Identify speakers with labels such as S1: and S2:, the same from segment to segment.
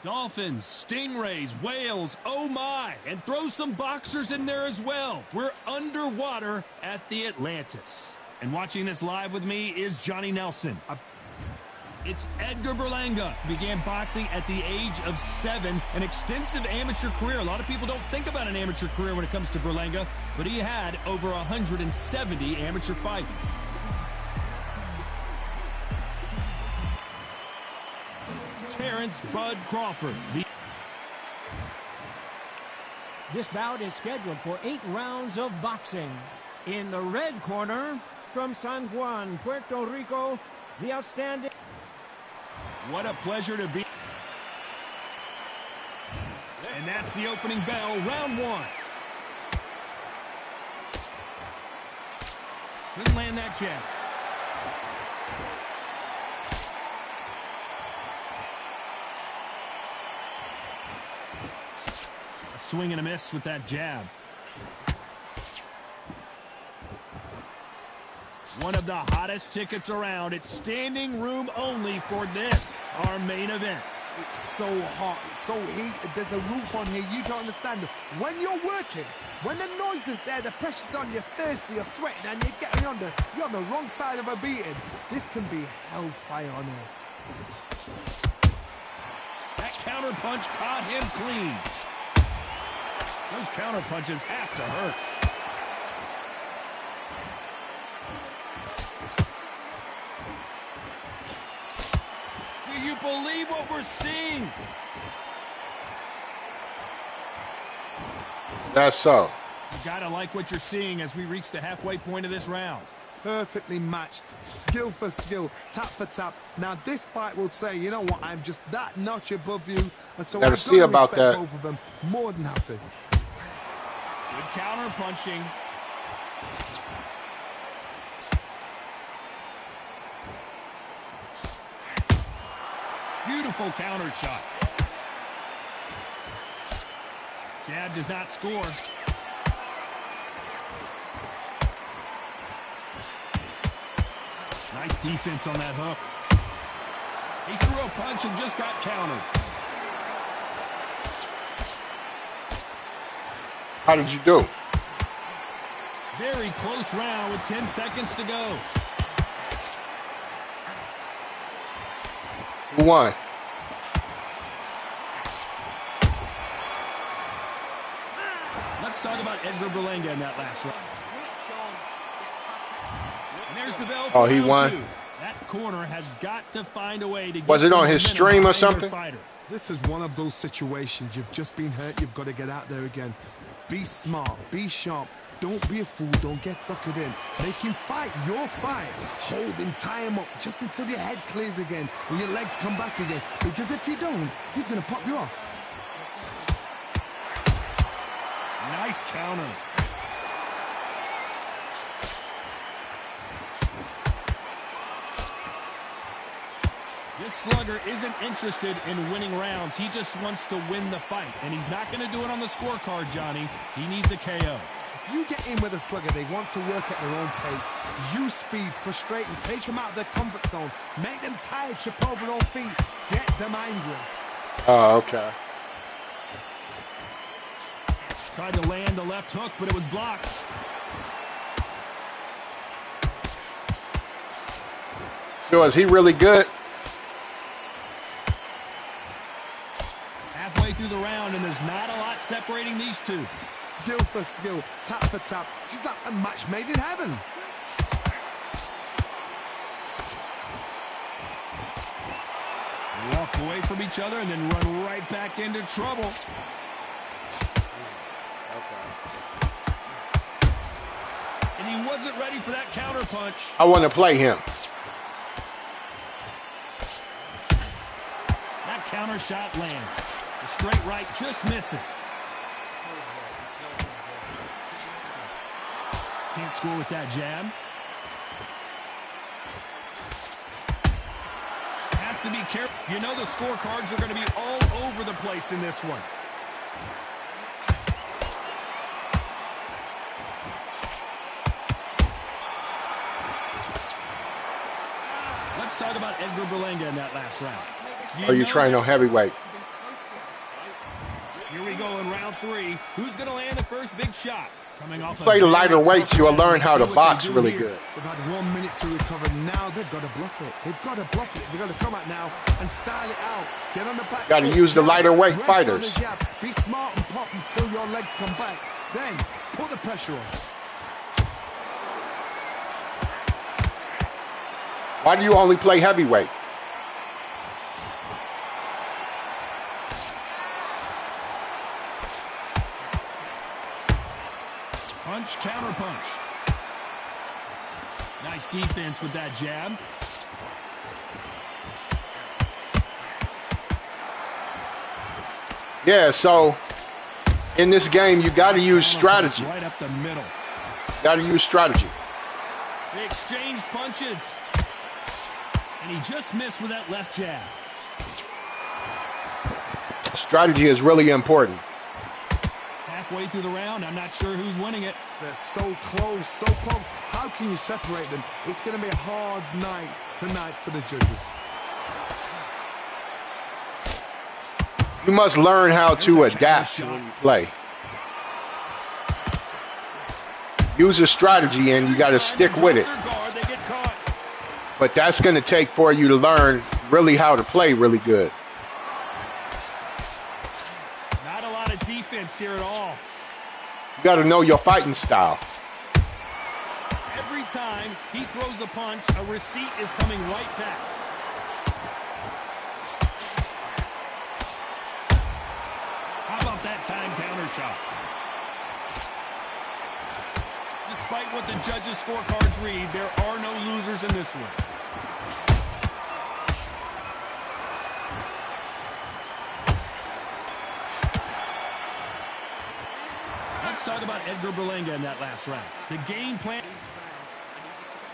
S1: Dolphins, stingrays, whales, oh my, and throw some boxers in there as well. We're underwater at the Atlantis. And watching this live with me is Johnny Nelson. It's Edgar Berlanga. Began boxing at the age of 7, an extensive amateur career. A lot of people don't think about an amateur career when it comes to Berlanga, but he had over 170 amateur fights. Terrence Bud Crawford.
S2: This bout is scheduled for 8 rounds of boxing. In the red corner, from San Juan, Puerto Rico, the outstanding...
S1: What a pleasure to be. And that's the opening bell, round 1. Couldn't land that jab. A swing and a miss with that jab. One of the hottest tickets around. It's standing room only for this, our main event.
S3: It's so hot, it's so heated, there's a roof on here, you don't understand. When you're working, when the noise is there, the pressure's on, you're thirsty, you're sweating, and you're getting you're on the wrong side of a beating. This can be hellfire on here.
S1: That counter punch caught him clean. Those counter punches have to hurt. Do you believe what we're seeing?
S4: That's so.
S1: You gotta like what you're seeing as we reach the halfway point of this round.
S3: Perfectly matched, skill for skill, tap for tap. Now this fight will say, you know what, I'm just that notch above you, and so
S4: Gotta see about that.
S3: Both of them more than happy.
S1: Good counter punching. Beautiful counter shot. Jab does not score. Nice defense on that hook. He threw a punch and just got countered.
S4: How did you do?
S1: Very close round with 10 seconds to go.
S4: Who won?
S1: Let's talk about Edgar Berlanga in that last round. And there's the bell.
S4: Oh, he won.
S1: That corner has got to find a way to get.
S4: Was it on his stream or something?
S3: This is one of those situations. You've just been hurt. You've got to get out there again. Be smart. Be sharp. Don't be a fool. Don't get suckered in. Make him fight your fight. Hold him, tie him up, just until your head clears again and your legs come back again. Because if you don't, he's going to pop you off.
S1: Nice counter. This slugger isn't interested in winning rounds. He just wants to win the fight. And he's not going to do it on the scorecard, Johnny. He needs a KO.
S3: If you get in with a slugger, they want to work at their own pace. Use speed, frustrate them, take them out of their comfort zone. Make them tired, trip over their own feet. Get them angry.
S4: Oh, okay.
S1: Tried to land the left hook, but it was blocked.
S4: So is he really good?
S1: Halfway through the round, and there's not a lot separating these two.
S3: Skill for skill, tap for tap. She's like a match made in heaven.
S1: Walk away from each other and then run right back into trouble. And he wasn't ready for that counter punch.
S4: I want to play him.
S1: That counter shot lands. The straight right just misses. Can't score with that jab. Has to be careful. You know the scorecards are going to be all over the place in this one. Let's talk about Edgar Berlanga in that last round.
S4: Are you trying on heavyweight?
S1: Here we go in round 3. Who's going to land the first big shot? Coming off
S4: Play the lighter weights, you'll learn how to box really good.
S3: They've had 1 minute to recover. Now they've got to bluff it. They've got to bluff it. They've got to come out now and style it out. Get on the back.
S4: Got to use the lighter weight fighters.
S3: Be smart and pop until your legs come back. Then put the pressure on.
S4: Why do you only play heavyweight?
S1: Punch, counter punch. Nice defense with that jab.
S4: Yeah, so in this game, you got to use strategy.
S1: Right up the middle.
S4: Got to use strategy.
S1: They exchange punches. And he just missed with that left jab.
S4: Strategy is really important.
S1: Halfway through the round, I'm not sure who's winning it.
S3: They're so close, so close. How can you separate them? It's going to be a hard night tonight for the judges.
S4: You must learn how to adapt when you play. Use a strategy and you got to stick with it. But that's going to take for you to learn really how to play really good.
S1: Not a lot of defense here at all.
S4: You got to know your fighting style.
S1: Every time he throws a punch, a receipt is coming right back. How about that time counter shot? Despite what the judges' scorecards read, there are no losers in this one. Let's talk about Edgar Berlanga in that last round. The game plan.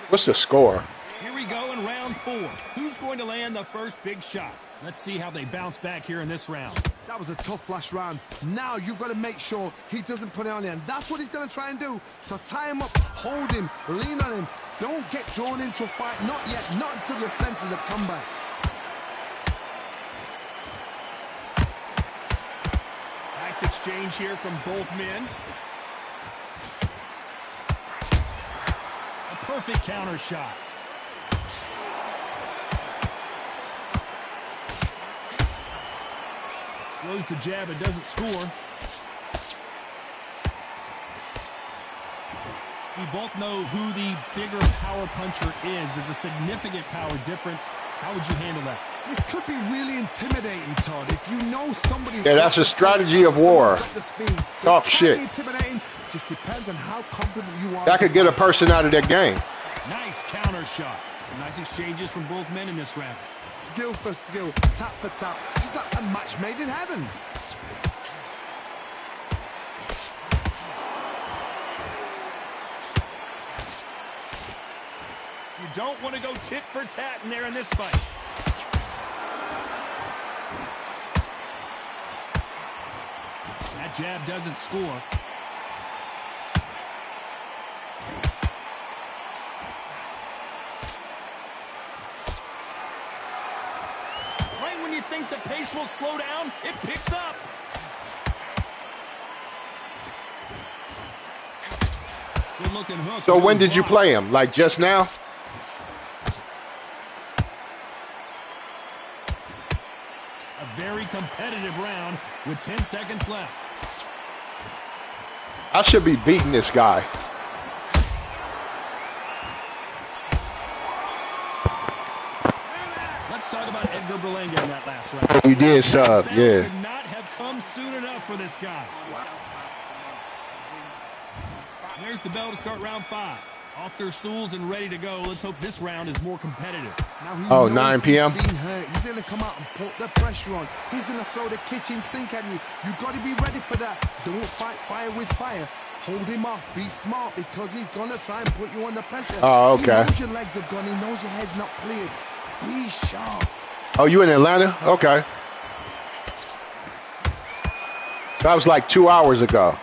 S4: What's the score?
S1: Here we go in round 4. Who's going to land the first big shot? Let's see how they bounce back here in this round.
S3: That was a tough last round. Now you've got to make sure he doesn't put it on you. And that's what he's going to try and do. So tie him up, hold him, lean on him. Don't get drawn into a fight. Not yet. Not until your senses have come back.
S1: Nice exchange here from both men. A perfect counter shot. Throws the jab, it doesn't score. We both know who the bigger power puncher is. There's a significant power difference. How would you handle that?
S3: This could be really intimidating, Todd. If you know somebody's...
S4: Yeah, that's a strategy of war. Talk shit.
S3: Intimidating. Just depends on how confident you are.
S4: That could get a person out of their game.
S1: Nice counter shot. Nice exchanges from both men in this round.
S3: Skill for skill, tap for tap. Just like a match made in heaven.
S1: You don't want to go tit for tat in there in this fight. That jab doesn't score. Right when you think the pace will slow down, it picks up. Good looking hook.
S4: So when did you play him? Like just now?
S1: A very competitive round with 10 seconds left.
S4: I should be beating this guy.
S1: Let's talk about Edgar Berlanga in that last round.
S4: You did sub, yeah.
S1: Could not have come soon enough for this guy. There's the bell to start round 5. Off their stools and ready to go. Let's hope this round is more competitive.
S3: Now
S4: Oh, 9 p.m.
S3: He's being hurt. He's going to come out and put the pressure on. He's going to throw the kitchen sink at you. You've got to be ready for that. Don't fight fire with fire. Hold him off. Be smart because he's going to try and put you under pressure.
S4: Oh, okay.
S3: He knows your legs are gone. He knows your head's not cleared. Be sharp.
S4: Oh, you in Atlanta? Okay. That was like 2 hours ago.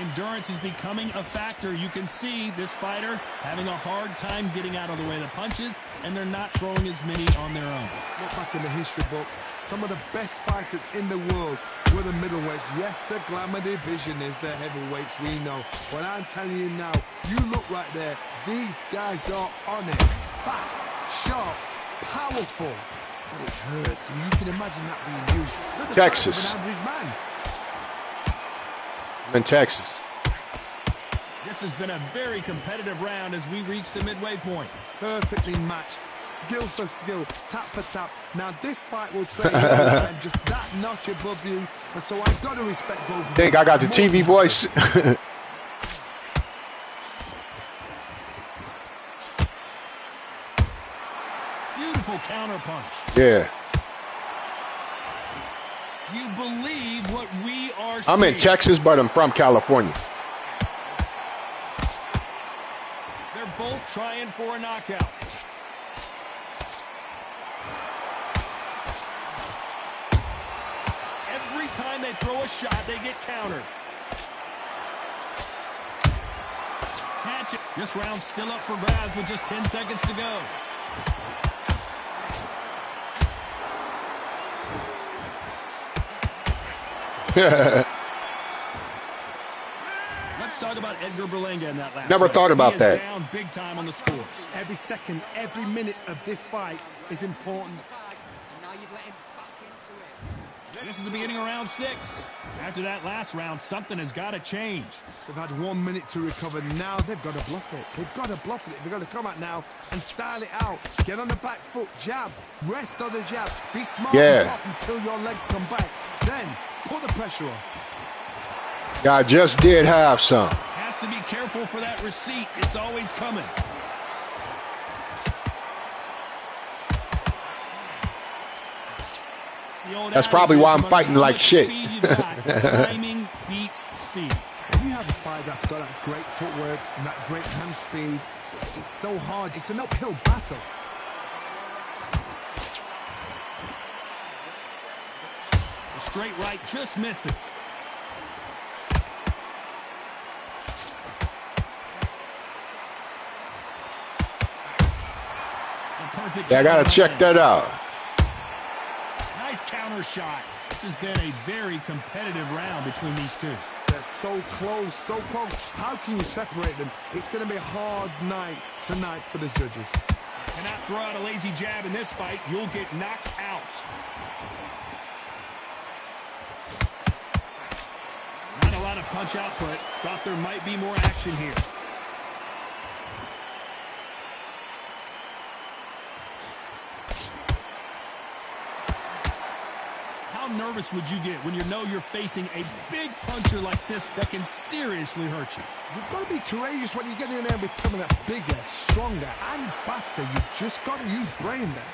S1: Endurance is becoming a factor. You can see this fighter having a hard time getting out of the way of the punches, and they're not throwing as many on their own.
S3: Look back in the history books. Some of the best fighters in the world were the middleweights. Yes, the glamour division is the heavyweights, we know. But I'm telling you now, you look right there. These guys are on it. Fast, sharp, powerful. But it hurts, and you can imagine that being used. Look at the
S4: Texas.
S3: size of an average man.
S4: In Texas.
S1: This has been a very competitive round as we reach the midway point.
S3: Perfectly matched, skill for skill, tap for tap. Now this fight will say I'm just that notch above you, and so I've got to respect both of you.
S4: Think I got the TV voice?
S1: Beautiful counter punch.
S4: Yeah.
S1: Do you believe what we are seeing?
S4: I'm in Texas, but I'm from California.
S1: They're both trying for a knockout. Every time they throw a shot, they get countered. Hatchet. This round's still up for grabs with just 10 seconds to go. Let's talk about Edgar Berlanga in that last
S4: Never
S1: round.
S4: thought about that.
S1: Down big time on the scores.
S3: Every second, every minute of this fight is important.
S1: This is the beginning of round 6. After that last round, something has got to change.
S3: They've had 1 minute to recover. Now they've got to bluff it. They've got to bluff it. They've got to come out now and style it out. Get on the back foot, jab, rest on the jab. Be smart and drop until your legs come back. Then put the pressure on.
S4: I just did have some.
S1: Has to be careful for that receipt. It's always coming.
S4: That's probably why I'm fighting like shit.
S1: Timing beats speed.
S3: When you have a fight that's got that great footwork and that great hand speed, it's so hard. It's an uphill battle.
S1: The straight right just misses.
S4: Yeah, I gotta check that out.
S1: Nice counter shot. This has been a very competitive round between these two.
S3: They're so close, so close. How can you separate them? It's going to be a hard night tonight for the judges.
S1: Cannot throw out a lazy jab in this fight. You'll get knocked out. Not a lot of punch output. Thought there might be more action here. How nervous would you get when you know you're facing a big puncher like this that can seriously hurt you?
S3: You've got to be courageous when you get in there with someone that's bigger, stronger, and faster. You've just got to use brain there.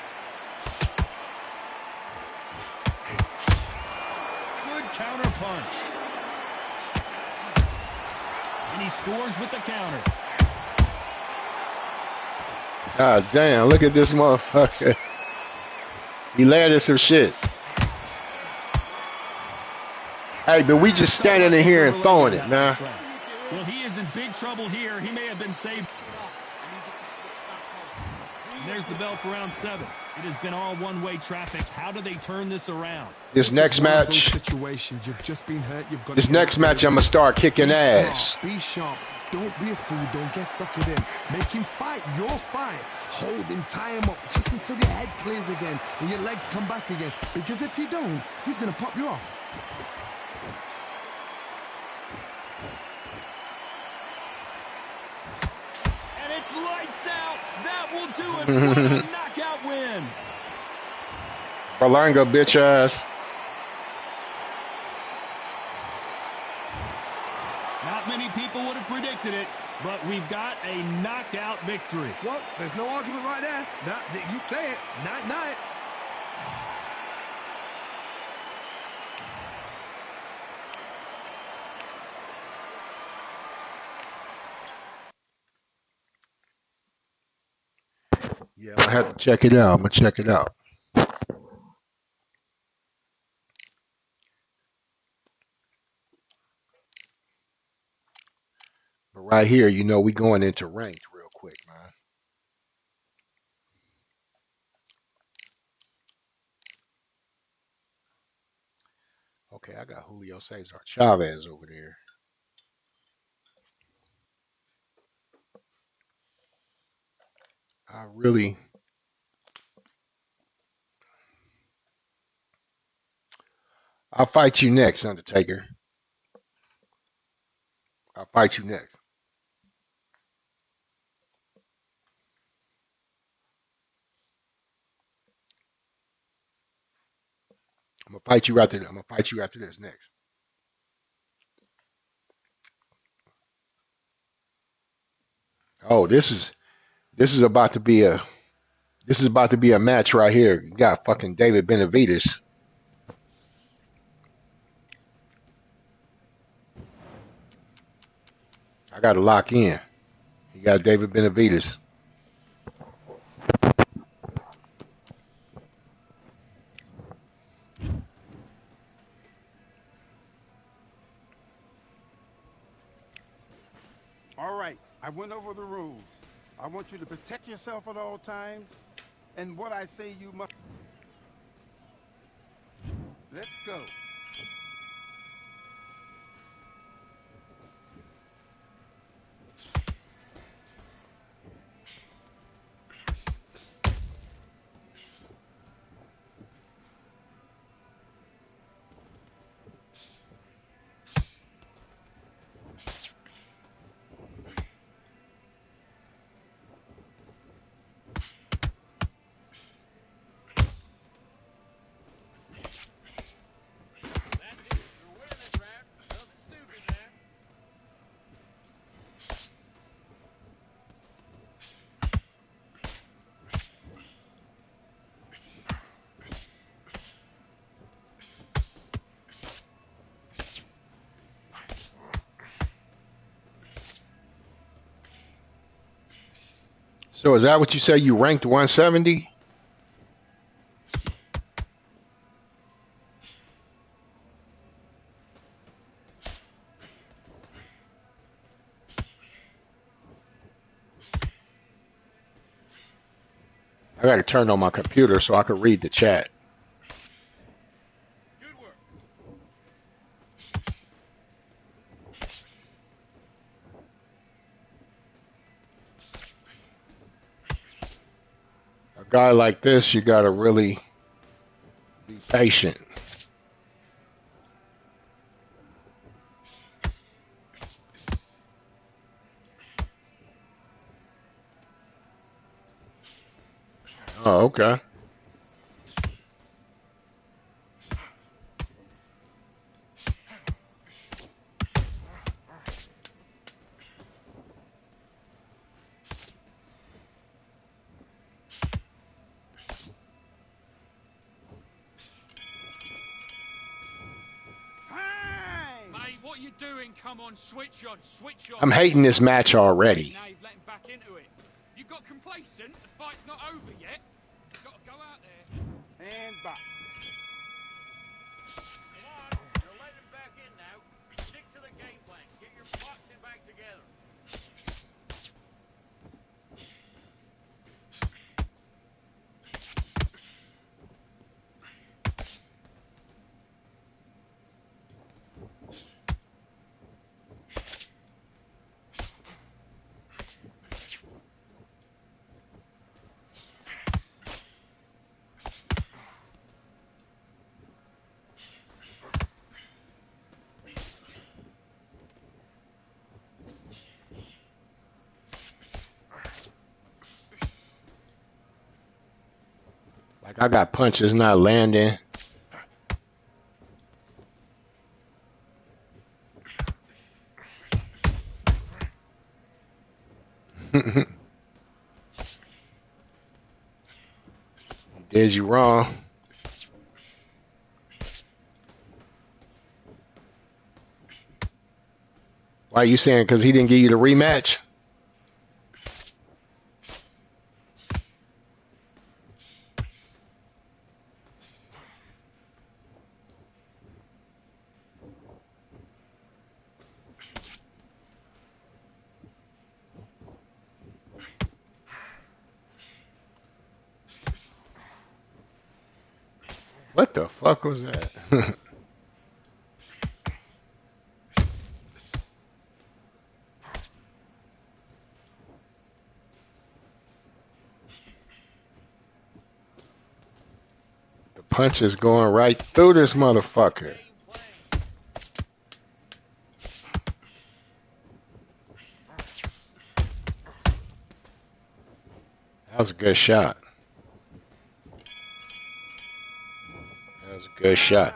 S1: Good counter punch. And he scores with the counter.
S4: God damn, look at this motherfucker. He landed some shit. Hey, but we just standing in here and throwing it, man.
S1: Well, he is in big trouble here. He may have been saved. And there's the bell for round 7. It has been all one-way traffic. How do they turn this around?
S4: This next match,
S3: situations you've just been hurt. You've got
S4: this next match, I'm gonna start kicking ass.
S3: Be sharp. Don't be a fool. Don't get suckered in. Make him fight your fight. Hold him, tie him up, just until your head clears again and your legs come back again. Because if you don't, he's gonna pop you off.
S1: It's lights out. That will do it. What a knockout win.
S4: Berlanga, bitch ass.
S1: Not many people would have predicted it, but we've got a knockout victory.
S3: Well, there's no argument right there. You say it. Night, night.
S4: Yeah, I have to check it out. I'm gonna check it out. right here, you know we going into ranked real quick, man. Okay, I got Julio Cesar Chavez over there. I'll fight you next, Undertaker. I'll fight you next. I'm gonna fight you after this next. Oh, this is about to be a match right here. You got fucking David Benavidez. I got to lock in. You got David Benavidez.
S5: All right, I went over the rules. I want you to protect yourself at all times, and what I say you must. Let's go.
S4: So is that what you say? You ranked 170? I got to turn on my computer so I can read the chat. A guy like this, you got to really be patient. Oh, okay.
S1: Mate, what are you doing? Come on, switch on, switch on.
S4: I'm hating this match already.
S1: Now you've let him back into it. You got complacent? The fight's not over yet. You've got to go out there.
S5: And box.
S6: Come on, you're letting him back in now. Stick to the game plan. Get your boxing back together.
S4: Like I got punches not landing. Did you wrong? Why are you saying because he didn't give you the rematch? What the fuck was that? The punch is going right through this motherfucker. That was a good shot. That was a good shot.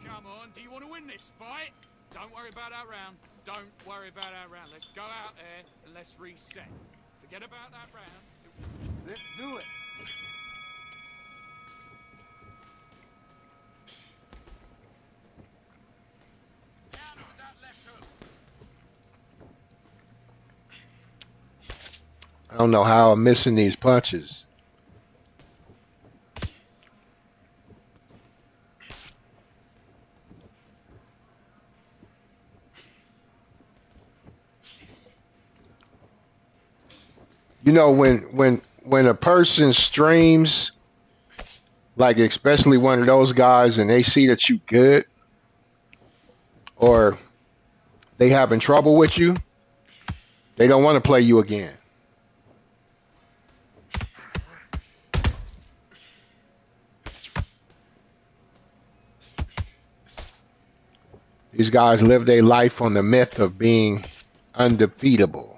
S6: Come on, do you want to win this fight? Don't worry about that round. Don't worry about that round. Let's go out there and let's reset. Forget about that round.
S5: Let's do it.
S6: Down with that left hook.
S4: I don't know how I'm missing these punches. You know, when a person streams, like especially one of those guys, and they see that you good, or they having trouble with you, they don't want to play you again. These guys live their life on the myth of being undefeatable.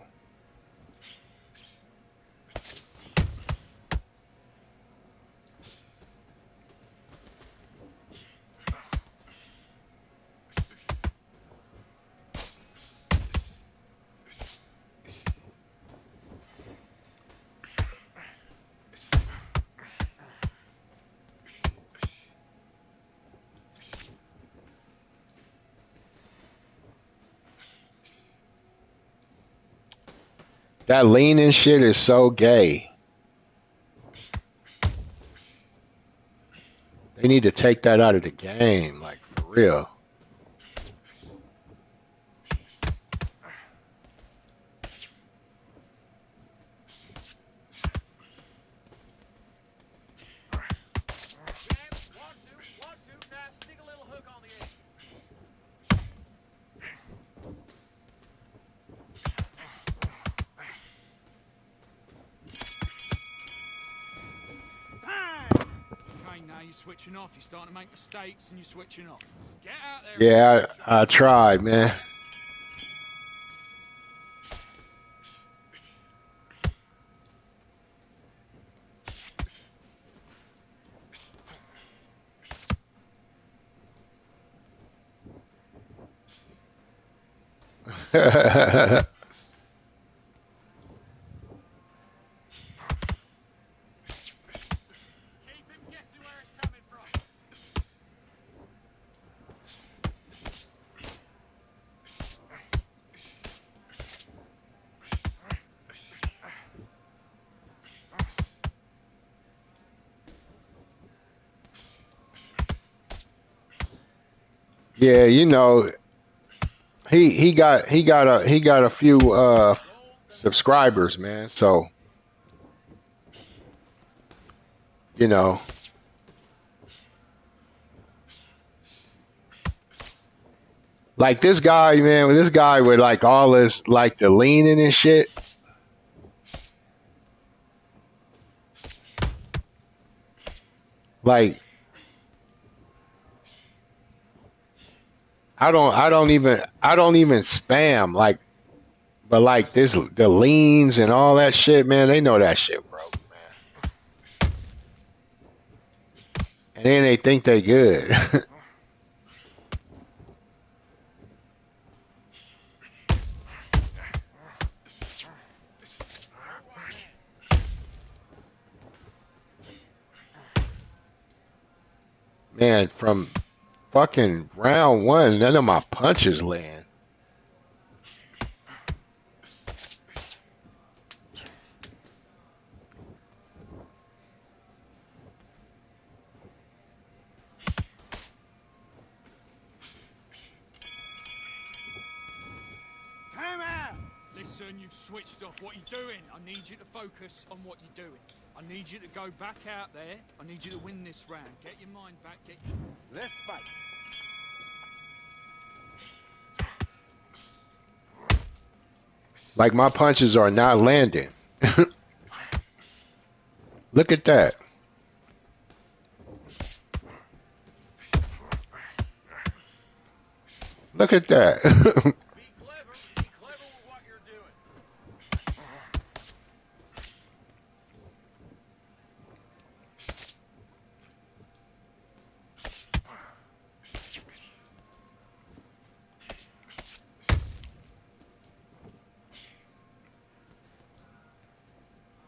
S4: That leaning shit is so gay. They need to take that out of the game, like for real.
S6: One, two. Now stick a little hook on the end. Okay, now you're switching off. You're starting to make mistakes and you're switching off. Get out there.
S4: Yeah, I tried, man.
S6: Keep him guessing where it's coming from.
S4: Yeah, you know, he got a few subscribers, man. So, you know, like this guy, man, with this guy with like all this like the leaning and shit. Like I don't even spam like, but like this the leans and all that shit, man. They know that shit broke, man. And then they think they good. Man, from fucking round one, none of my punches land.
S5: Time out.
S6: Listen, when you've switched off what you're doing. I need you to focus on what you're doing. I need you to go back out there. I need you to win this round. Get your mind back.
S5: Let's fight.
S4: Like my punches are not landing. Look at that. Look at that.
S6: Be clever. Be clever with what you're doing.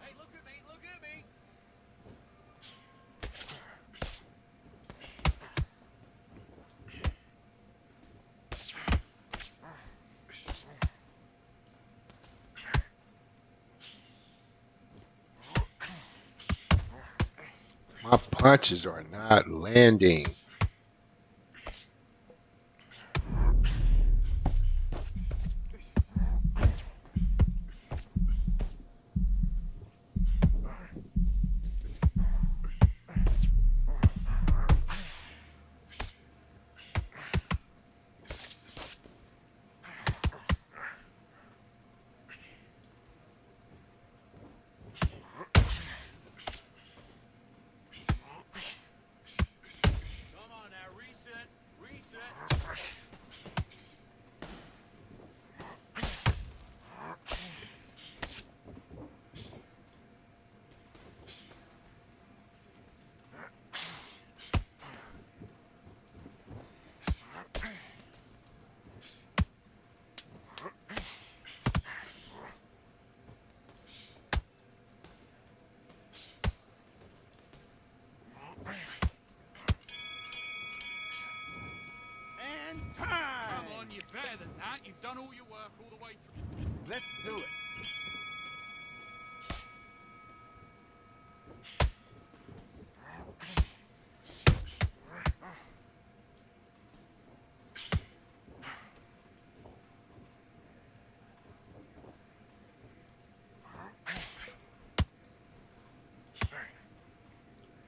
S6: Hey, look at me. Look at me.
S4: My punches are not landing.
S6: Come on now. Reset. Reset.
S5: And
S6: Come
S5: time.
S6: on, you're better than that. You've done all your work all the way through.
S5: Let's do it.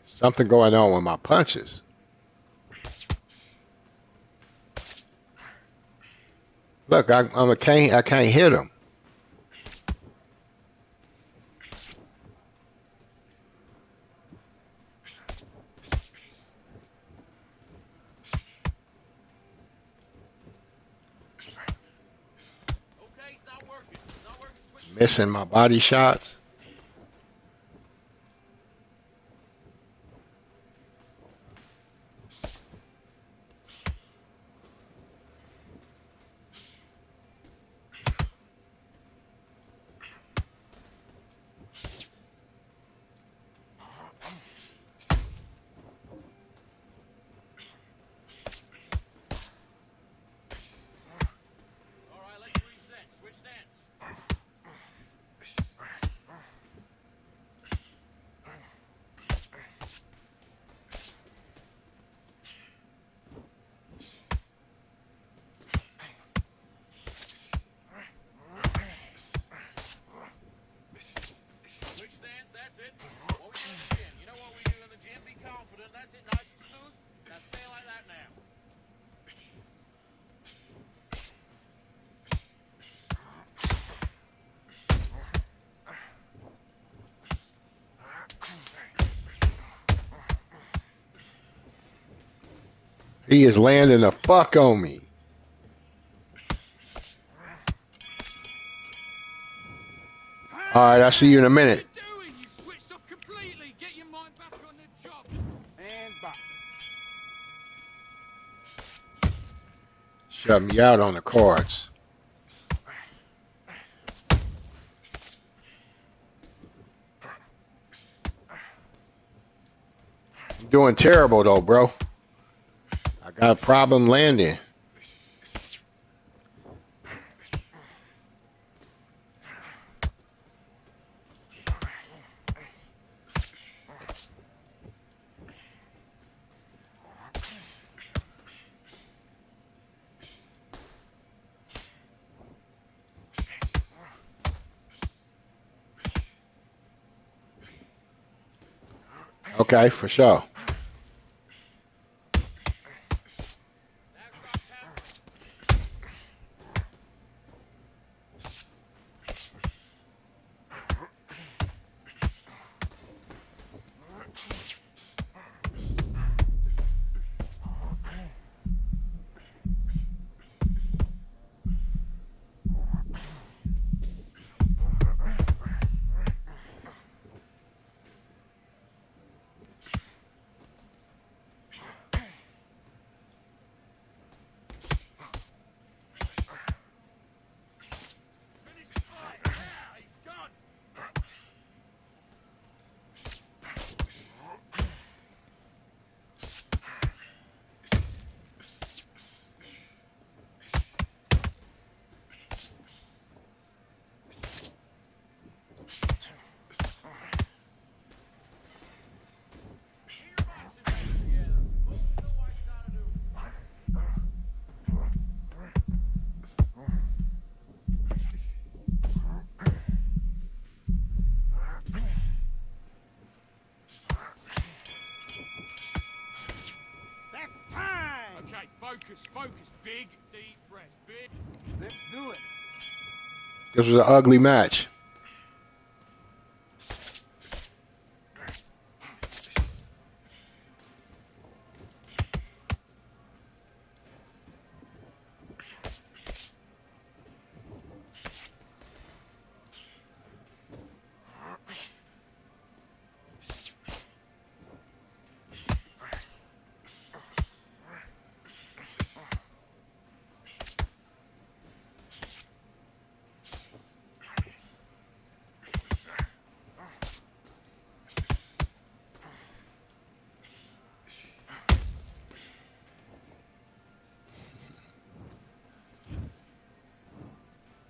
S4: Something going on with my punches. Look, I can't hit him.
S6: Okay, it's not working. It's not working. Switch.
S4: Missing my body shots.
S6: All right, let's reset. Switch stance. Switch stance. That's it. What we do in the gym. You know what we do in the gym? Be confident. That's it. Nice and smooth. Now stay like that now.
S4: He is landing the fuck on me. All right, I'll see you in a minute.
S6: What are you doing? You switched off completely. Get your mind back on the job.
S5: And box.
S4: Shut me out on the cards. You're doing terrible though, bro. I got a problem landing. Okay, for sure.
S6: Okay, focus, focus. Big, deep breath. Big.
S5: Let's do it.
S4: This was an ugly match.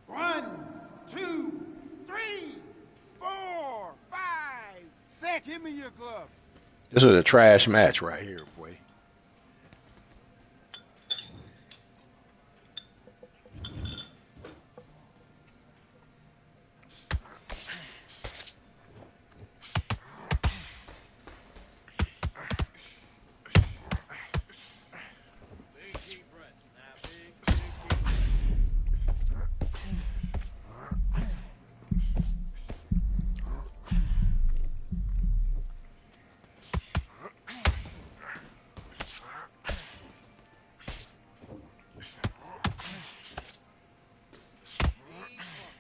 S5: One, two, three, four, five, six. Give me your gloves.
S4: This is a trash match right here, boy.
S6: Big, deep breath. Now, big, deep breath.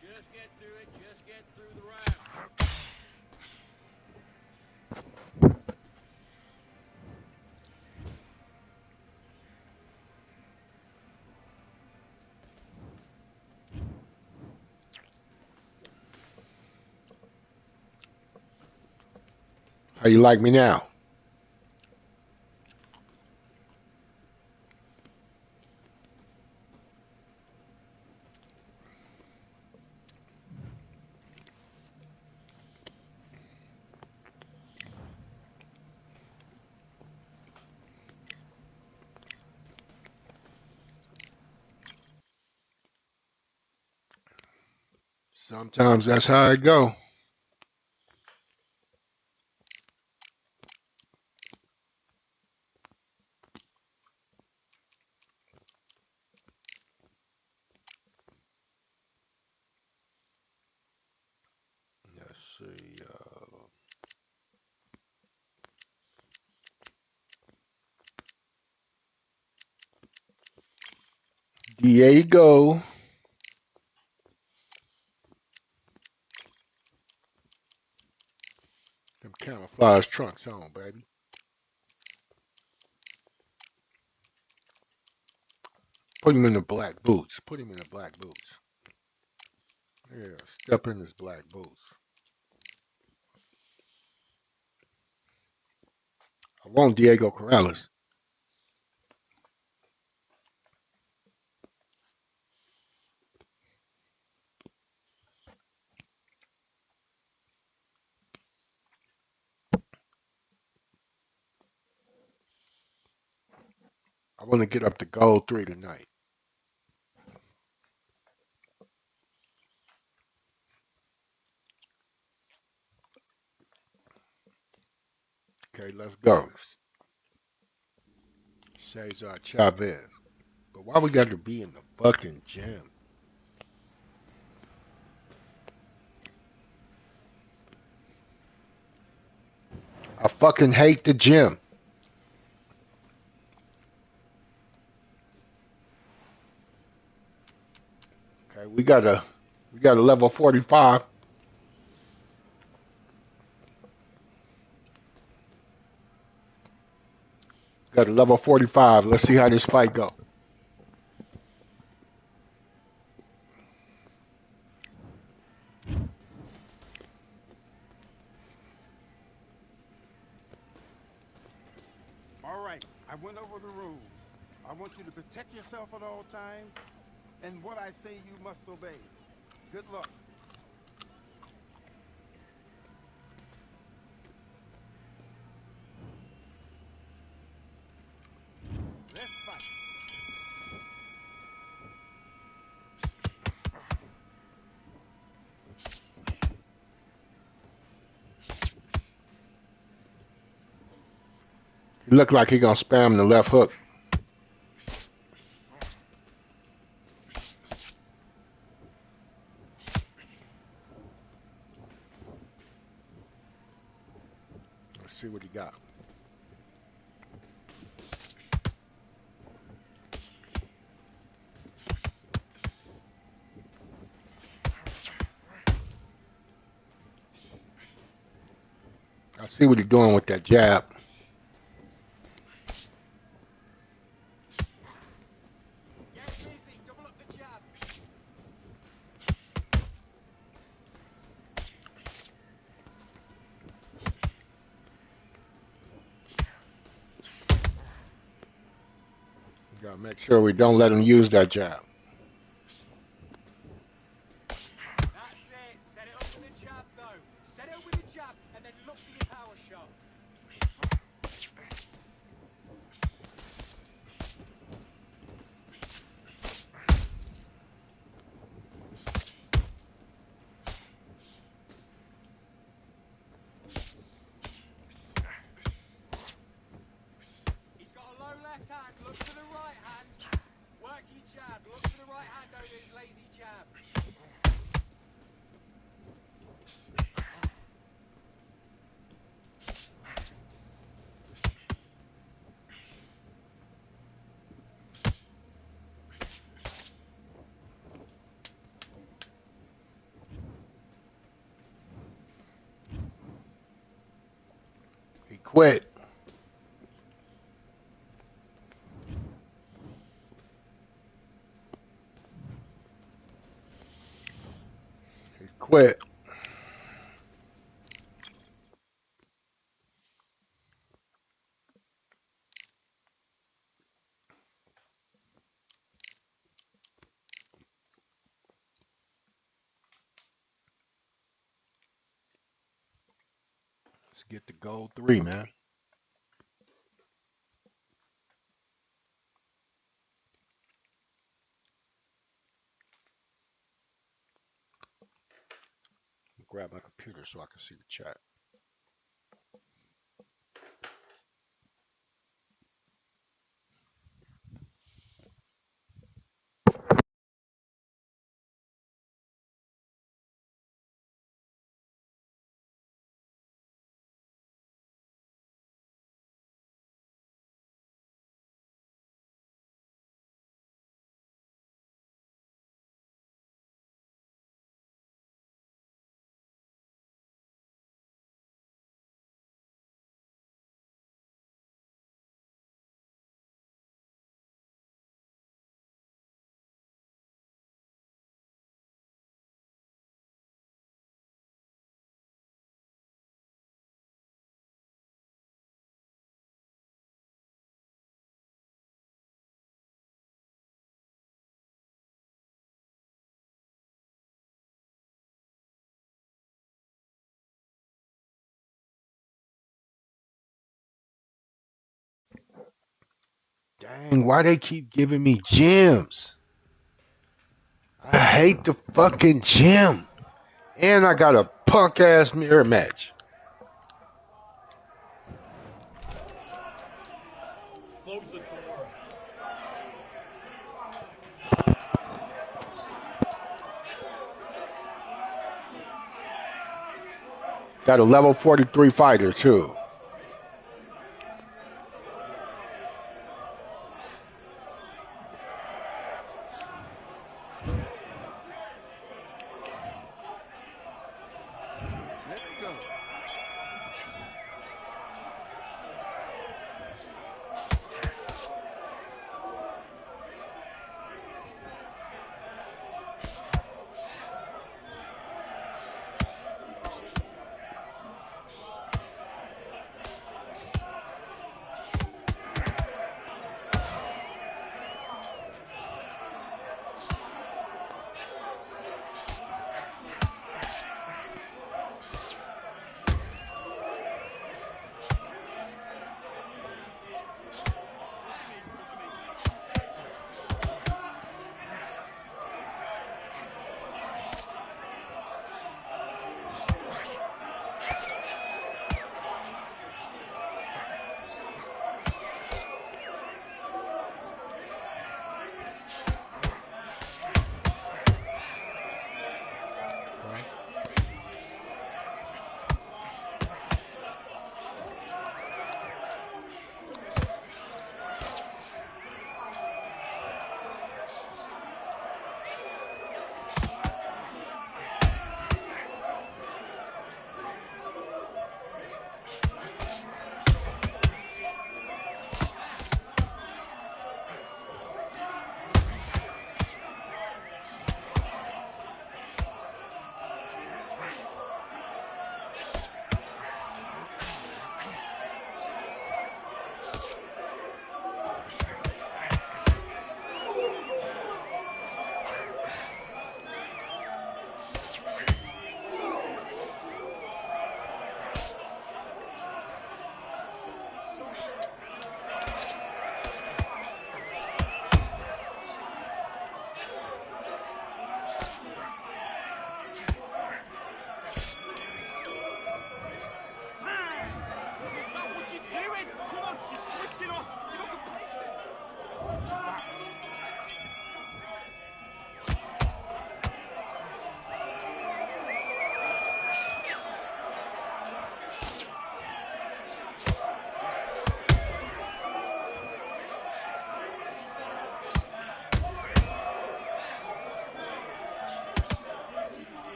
S6: Just get through it. Just get through the round.
S4: How you like me now? Sometimes that's how it go. Let's see. Diego. Them camouflage trunks on, baby. Put him in the black boots. Put him in the black boots. Yeah, step in his black boots. I want Diego Corrales. I want to get up to gold 3 tonight. Okay, let's go. Cesar Chavez. But why we got to be in the fucking gym? I fucking hate the gym. Okay, we got a level 45. Got a level 45. Let's see how this fight go.
S5: All right, I went over the rules. I want you to protect yourself at all times, and what I say you must obey. Good luck. Let's fight.
S4: He look like he gonna spam the left hook. Let's see what he got. I see what he's doing with that jab. Gotta make sure we don't let him use that jab.
S2: That's it. Set it up with a jab, though. Set it up with a jab, and then look for your power shot. He's got a low left hand. Look for the right hand. Work your jab. Look for the right hand over his lazy jab.
S4: He quit. He quit. Let's get the gold 3, man. Grab my computer so I can see the chat. Dang, why they keep giving me gems? I hate the fucking gym. And I got a punk ass mirror match.
S1: close the door.
S4: Got a level 43 fighter, too.
S5: Let's go.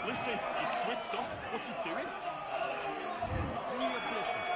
S1: Listen, you switched off. What you doing?
S5: Do your business.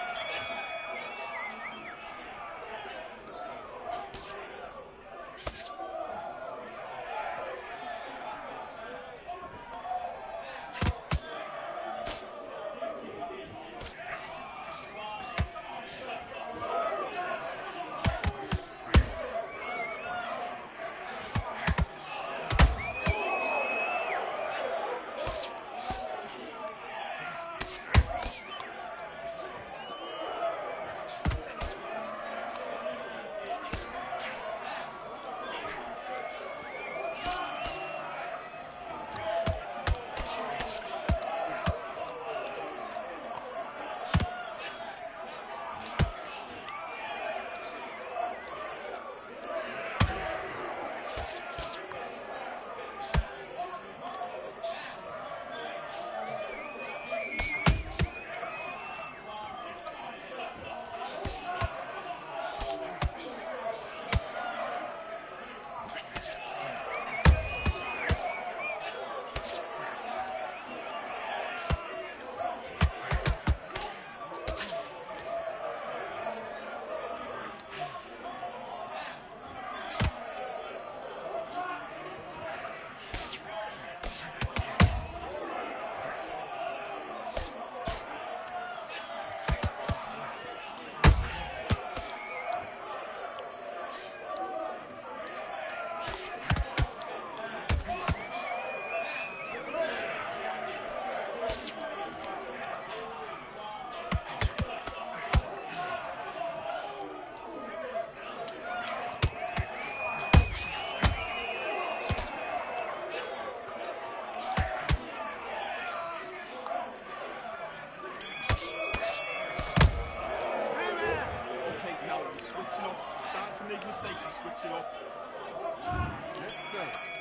S5: place to switch it off. Let's go.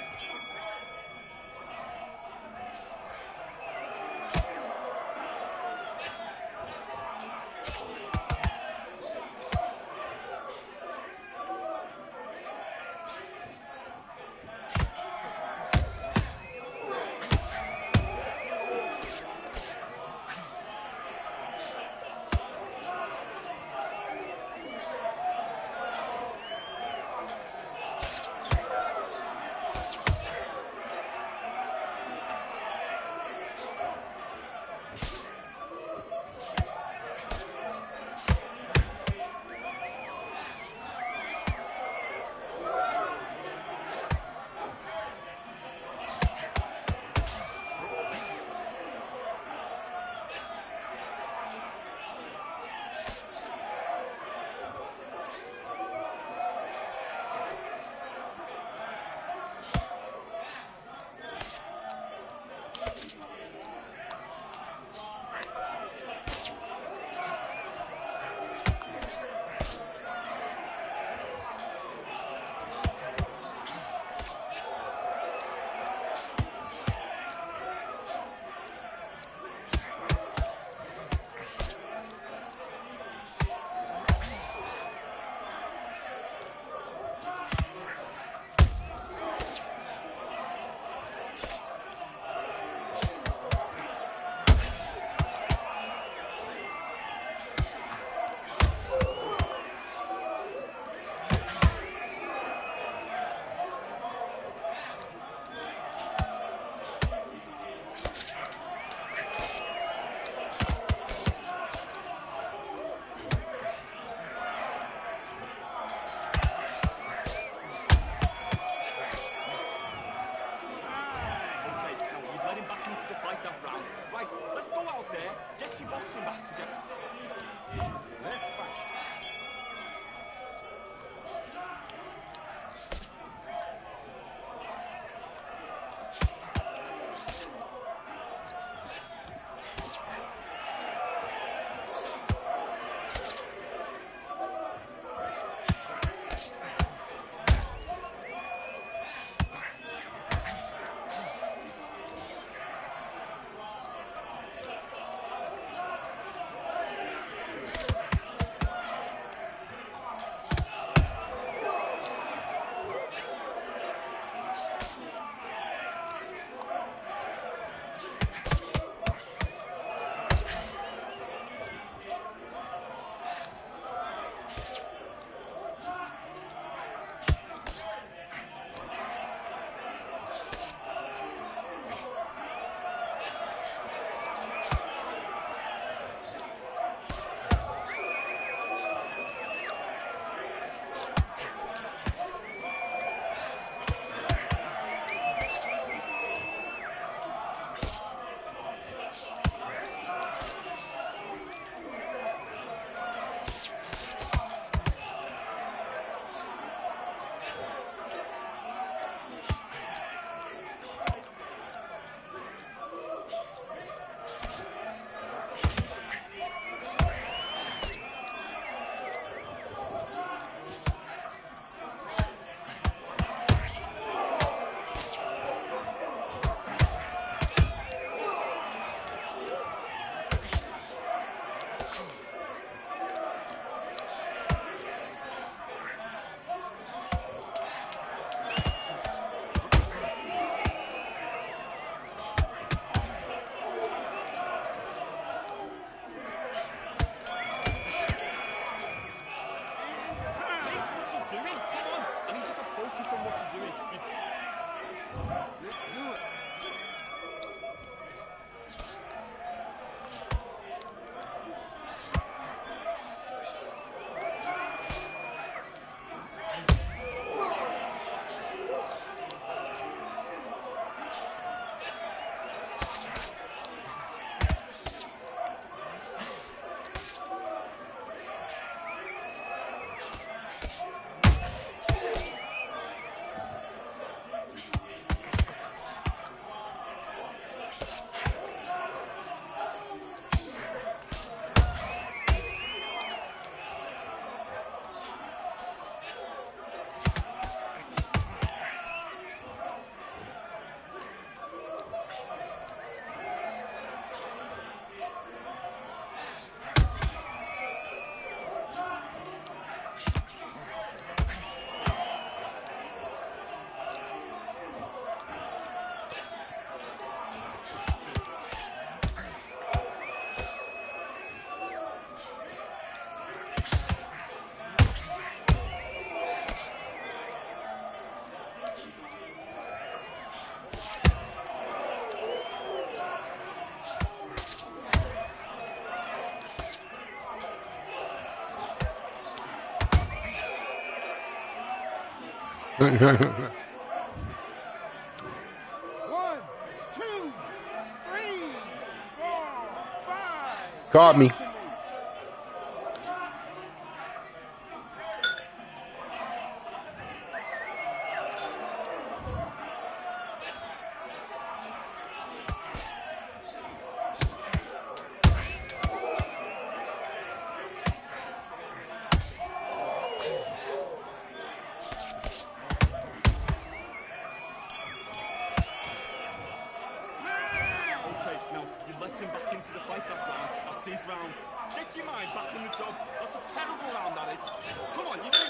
S5: 1, 2, 3, 4, 5.
S4: Caught me.
S7: Okay, now you let him back into the fight that round. That's his round. Get your mind back in the job. That's a terrible round, that is. Come on, you can...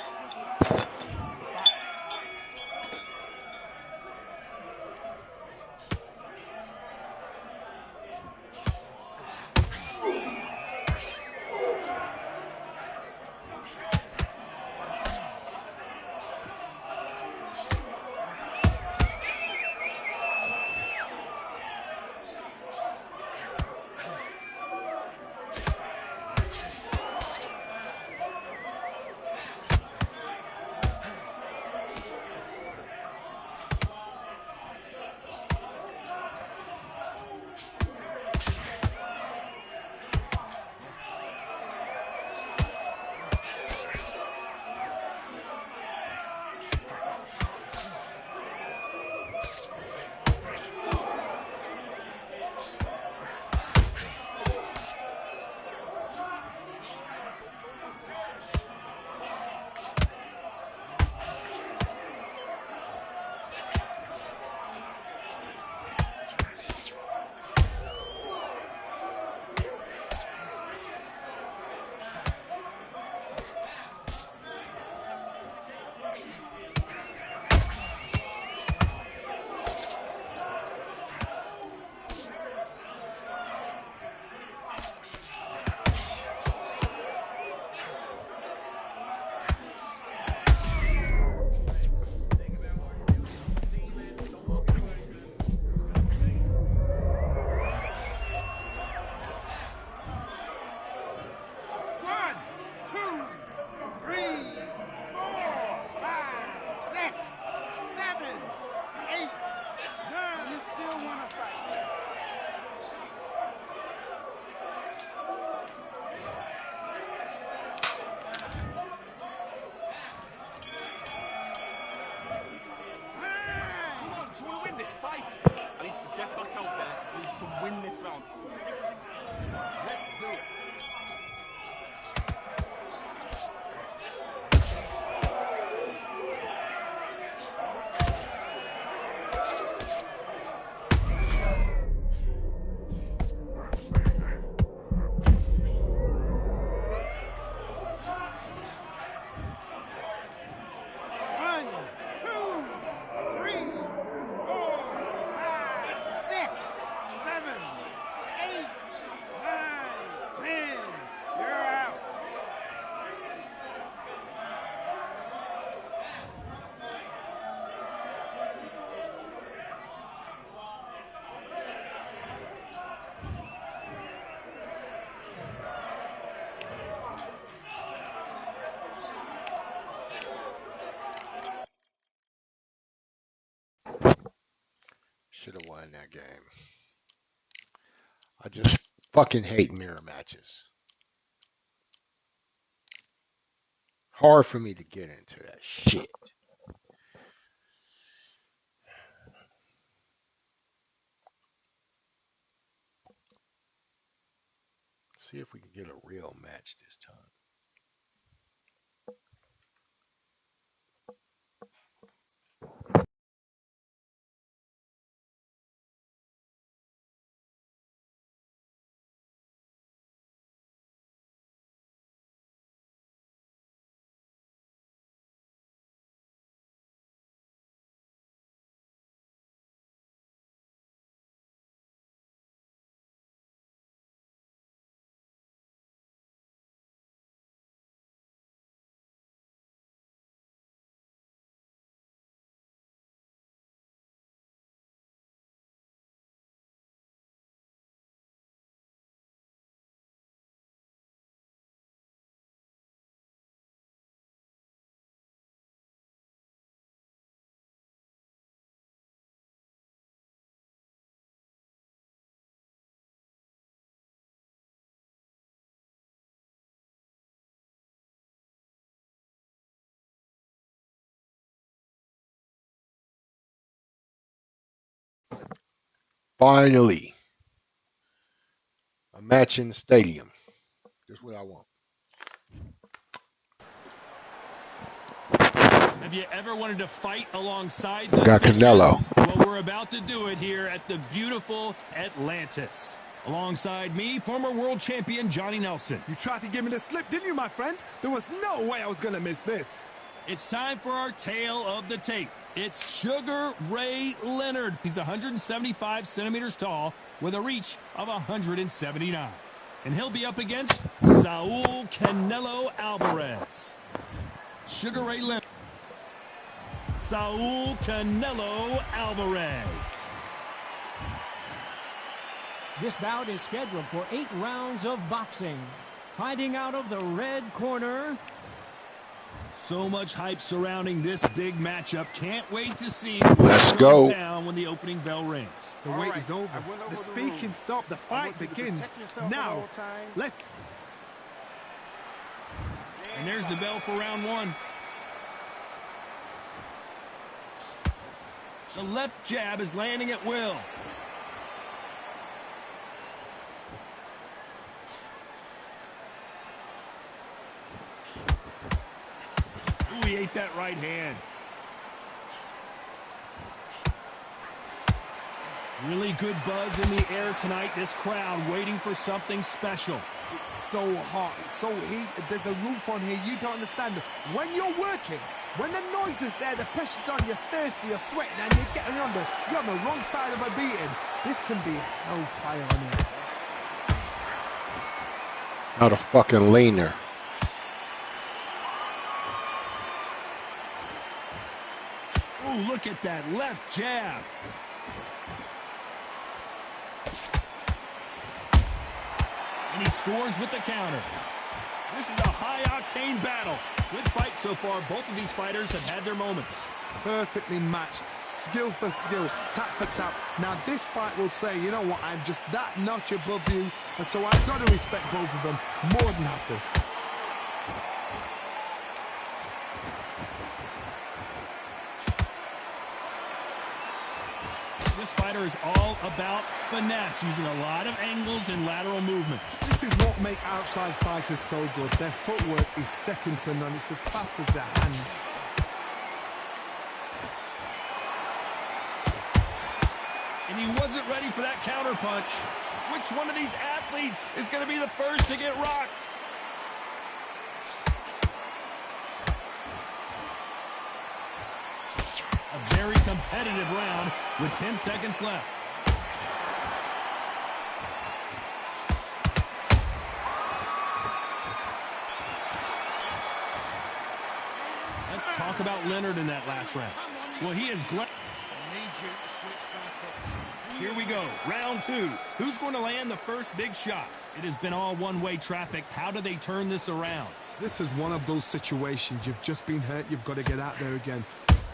S7: This fight. I need to get back out there. I need to win this round.
S5: Let's do it.
S4: Should have won that game. I just fucking hate mirror matches. Hard for me to get into that shit. See if we can get a real match this time. Finally, a match in the stadium. That's what I want.
S1: Have you ever wanted to fight alongside the
S4: Got
S1: fishes?
S4: Canelo.
S1: Well, we're about to do it here at the beautiful Atlantis. Alongside me, former world champion Johnny Nelson.
S3: You tried to give me the slip, didn't you, my friend? There was no way I was going to miss this.
S1: It's time for our tale of the tape. It's Sugar Ray Leonard. He's 175 centimeters tall with a reach of 179. And he'll be up against Saul Canelo Alvarez. Sugar Ray Leonard. Saul Canelo Alvarez.
S2: This bout is scheduled for 8 rounds of boxing. Fighting out of the red corner.
S1: So much hype surrounding this big matchup. Can't wait to see what
S4: Let's
S1: goes
S4: go.
S1: down when the opening bell rings.
S3: The wait is over. The speaking stopped. The fight begins. Now, let's...
S1: And there's the bell for round one. The left jab is landing at will. Ooh, he ate that right hand. Really good buzz in the air tonight. This crowd waiting for something special.
S3: It's so hot, it's so heated, there's a roof on here, you don't understand. When you're working, when the noise is there, the pressure's on, you're thirsty, you're sweating, and you're on the wrong side of a beating. This can be hellfire on here.
S4: Not a fucking leaner.
S1: Ooh, look at that left jab. And he scores with the counter. This is a high-octane battle. Good fight so far. Both of these fighters have had their moments.
S3: Perfectly matched, skill for skill, tap for tap. Now this fight will say, you know what, I'm just that notch above you, and so I've got to respect both of them more than happy.
S1: This fighter is all about finesse, using a lot of angles and lateral movement.
S3: This is what makes outside fighters so good. Their footwork is second to none. It's as fast as their hands.
S1: And he wasn't ready for that counter punch. Which one of these athletes is going to be the first to get rocked? A very competitive round with 10 seconds left. Let's talk about Leonard in that last round. Well, he is glad. Here we go, round two. Who's going to land the first big shot? It has been all one-way traffic. How do they turn this around?
S3: This is one of those situations. You've just been hurt. You've got to get out there again.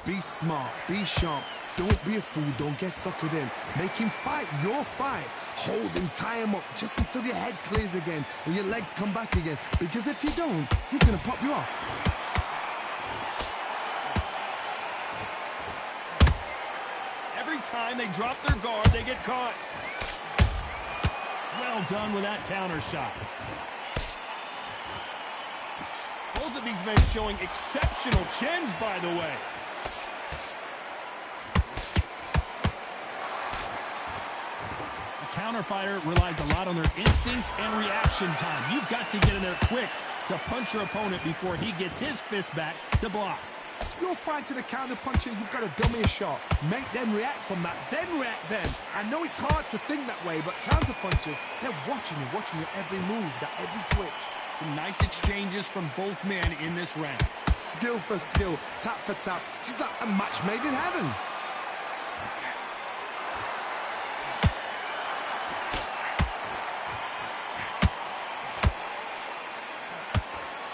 S3: Be smart. Be sharp. Don't be a fool. Don't get suckered in. Make him fight your fight. Hold him, tie him up just until your head clears again and your legs come back again. Because if you don't, he's going to pop you off.
S1: Every time they drop their guard, they get caught. Well done with that counter shot. Both of these men showing exceptional chins, by the way. A counter fighter relies a lot on their instincts and reaction time. You've got to get in there quick to punch your opponent before he gets his fist back to block.
S3: You're fighting a counter-puncher, you've got to dummy a shot. Make them react from that, then react then. I know it's hard to think that way, but counter-punchers, they're watching your every move, that every twitch.
S1: Some nice exchanges from both men in this round.
S3: Skill for skill, tap for tap. She's like a match made in heaven.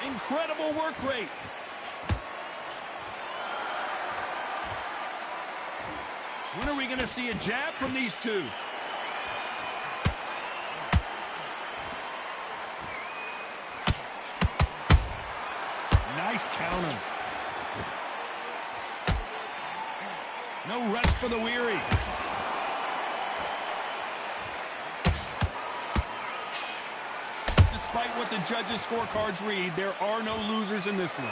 S1: Incredible work rate. When are we going to see a jab from these two? Nice counter. No rest for the weary. despite what the judges' scorecards read, there are no losers in this one.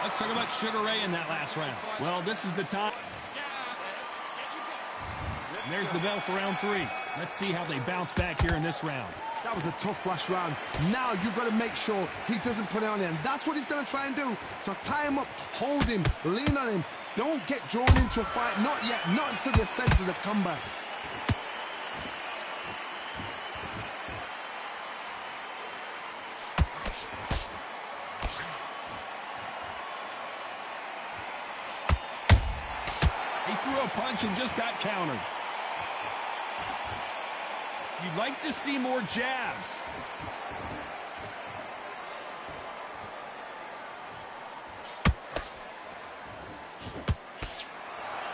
S1: Let's talk about Sugar Ray in that last round. Well, this is the time. And there's the bell for round 3. Let's see how they bounce back here in this round.
S3: That was a tough last round. Now you've got to make sure he doesn't put it on him. That's what he's going to try and do. So tie him up, hold him, lean on him. Don't get drawn into a fight. Not yet. Not until your senses have come back.
S1: He threw a punch and just got countered. You'd like to see more jabs.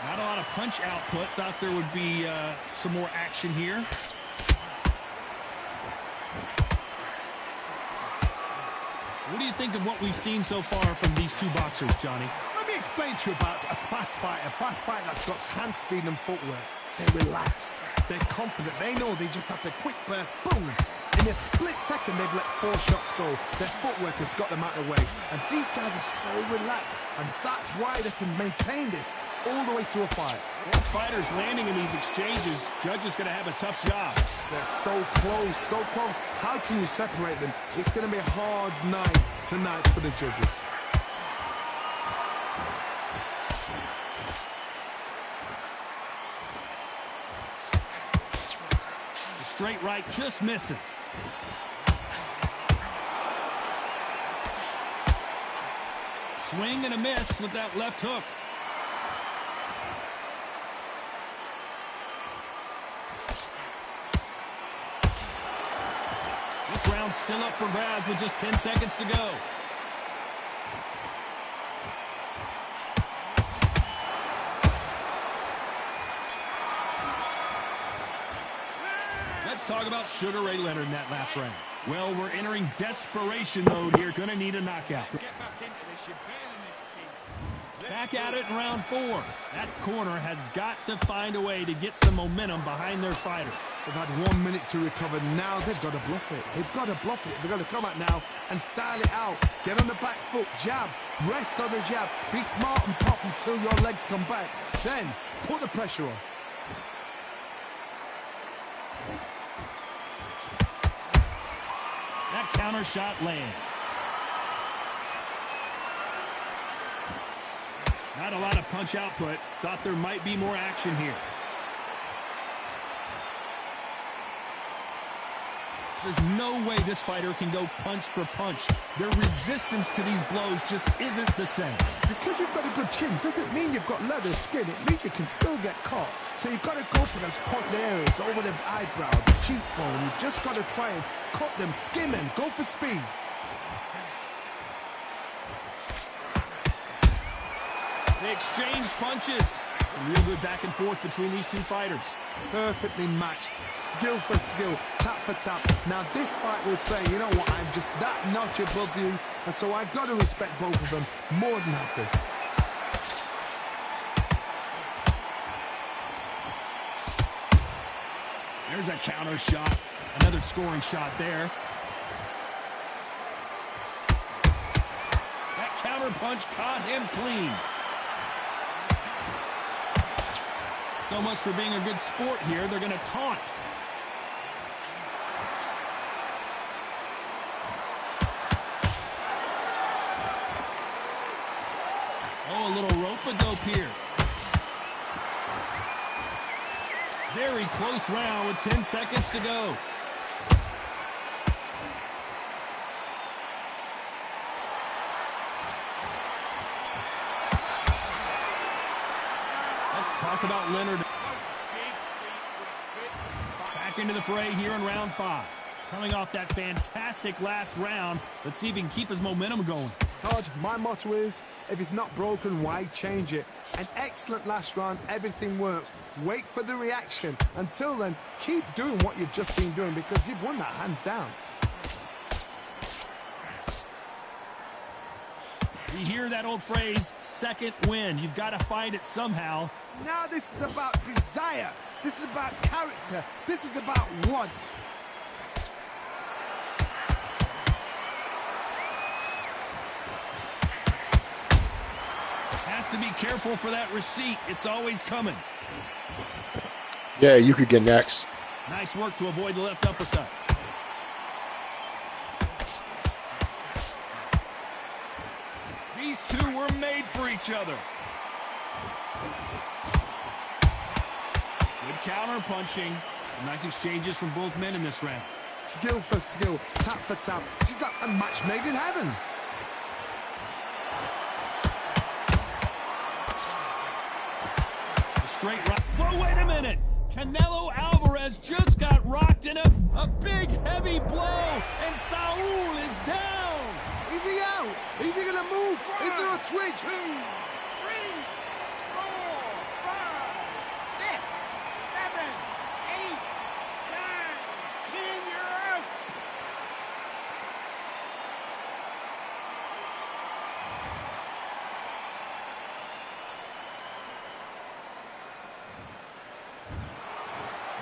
S1: Not a lot of punch output. Thought there would be some more action here. What do you think of what we've seen so far from these two boxers, Johnny?
S3: Let me explain to you about a fast fight that's got hand speed and footwork. They're relaxed. They're confident. They know they just have to quick burst, boom. In a split second, they've let 4 shots go. Their footwork has got them out of the way. And these guys are so relaxed. And that's why they can maintain this all the way through a fight.
S1: Both fighters landing in these exchanges. Judge is going to have a tough job.
S3: They're so close, so close. How can you separate them? It's going to be a hard night tonight for the judges.
S1: Straight right just misses. Swing and a miss with that left hook. This round's still up for grabs with just 10 seconds to go. Let's talk about Sugar Ray Leonard in that last round. Well, we're entering desperation mode here. Gonna need a knockout.
S6: Get back into this. You're bailing this kid.
S1: Back at it in round 4. That corner has got to find a way to get some momentum behind their fighter.
S3: They've had 1 minute to recover. Now they've got to bluff it. They've got to bluff it. They've got to come out now and style it out. Get on the back foot, jab, rest on the jab. Be smart and pop until your legs come back. Then put the pressure on.
S1: That counter shot lands. Not a lot of punch output. Thought there might be more action here. There's no way this fighter can go punch for punch. Their resistance to these blows just isn't the same.
S3: Because you've got a good chin doesn't mean you've got leather skin. It means you can still get caught. So you've got to go for those point areas over the eyebrow, the cheekbone. You've just got to try and cut them, skim them, go for speed.
S1: They exchange punches. Some real good back and forth between these two fighters.
S3: Perfectly matched, skill for skill, tap for tap. Now this fight will say, you know what, I'm just that notch above you, and so I've got to respect both of them more than happy.
S1: There's a counter shot. Another scoring shot there. That counter punch caught him clean. So much for being a good sport here. They're going to taunt. Oh, a little rope-a-dope here. Very close round with 10 seconds to go. Let's talk about Leonard. Back into the fray here in round 5. Coming off that fantastic last round, let's see if he can keep his momentum going.
S3: Todd, my motto is, if it's not broken, why change it? An excellent last round, everything works. Wait for the reaction. Until then, keep doing what you've just been doing because you've won that hands down.
S1: You hear that old phrase, second wind. You've got to find it somehow.
S3: Now this is about desire. This is about character. This is about want.
S1: Has to be careful for that receipt. It's always coming.
S4: Yeah, you could get next.
S1: Nice work to avoid the left uppercut. These two were made for each other. Good counter punching. Some nice exchanges from both men in this round.
S3: Skill for skill, tap for tap. Just like a match made in heaven.
S1: Straight right. Whoa, wait a minute. Canelo Alvarez just got rocked in a big, heavy blow, and Saul is down.
S3: Is he out? Is he gonna move? Is there a twitch?
S5: 2, 3, 4, 5, 6, 7, 8, 9, 10. You're out.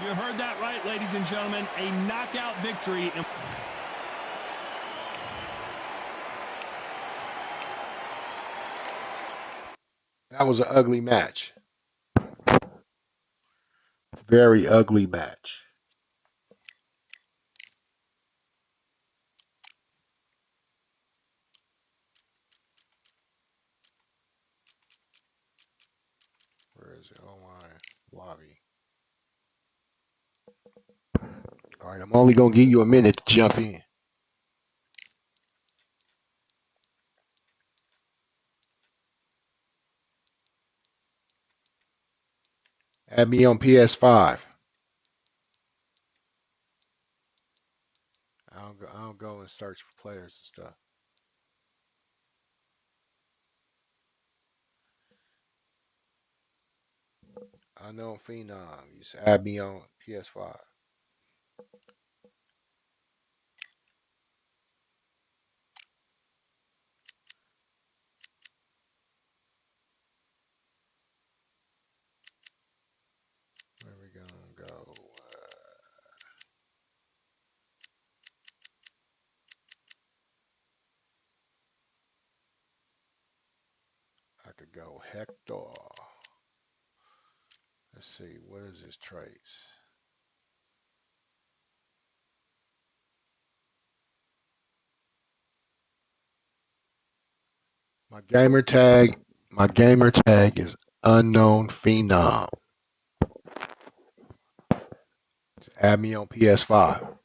S1: You heard that right, ladies and gentlemen. A knockout victory.
S4: That was an ugly match. Very ugly match. Where is it? Oh my lobby. All right, I'm only gonna give you a minute to jump in. Add me on PS5. I don't go and search for players and stuff. Unknown Phenom. You just add me on PS5. Where we gonna go? I could go Hector. Let's see, what is his traits? My gamer tag is Unknown Phenom. Just add me on PS5.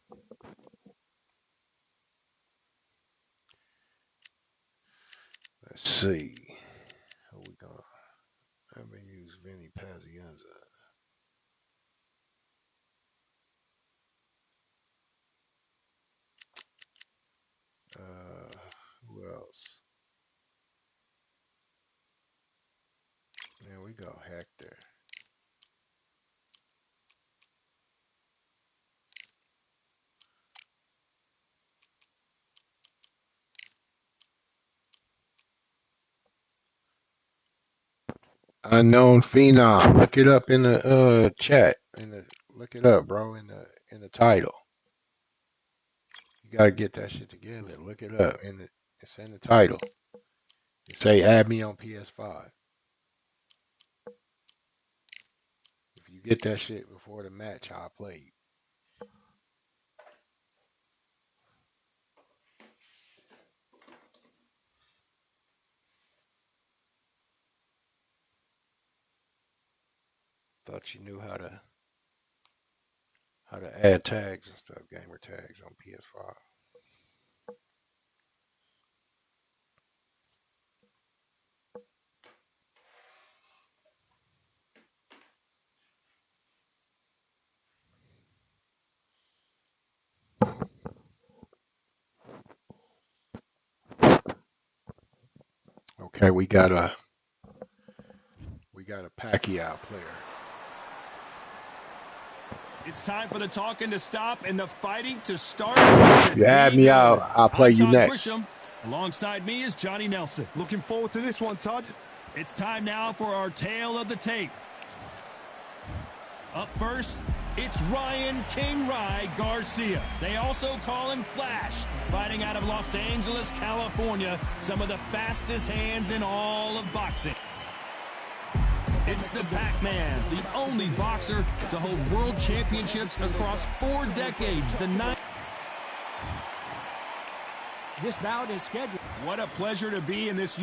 S4: Let's see. Who we gonna? I'm gonna use Vinny Pazienza. Who else? There we go, Hector. Unknown Phenom. Look it up in the chat. Look it up, bro. In the title. You gotta get that shit together. Look it up. It's in the title. It say add me on PS5. If you get that shit before the match, I'll play you. Thought you knew how to add tags and stuff, gamer tags on PS5. Okay, we got a Pacquiao player.
S1: It's time for the talking to stop and the fighting to start.
S4: If you add me out, I'll play you next.
S1: Grisham. Alongside me is Johnny Nelson.
S3: Looking forward to this one, Todd.
S1: It's time now for our tale of the tape. Up first, it's Ryan King Rye Garcia. They also call him Flash, fighting out of Los Angeles, California, some of the fastest hands in all of boxing. It's the Pac-Man, the only boxer to hold world championships across 4 decades.
S2: This bout is scheduled.
S1: What a pleasure to be in this.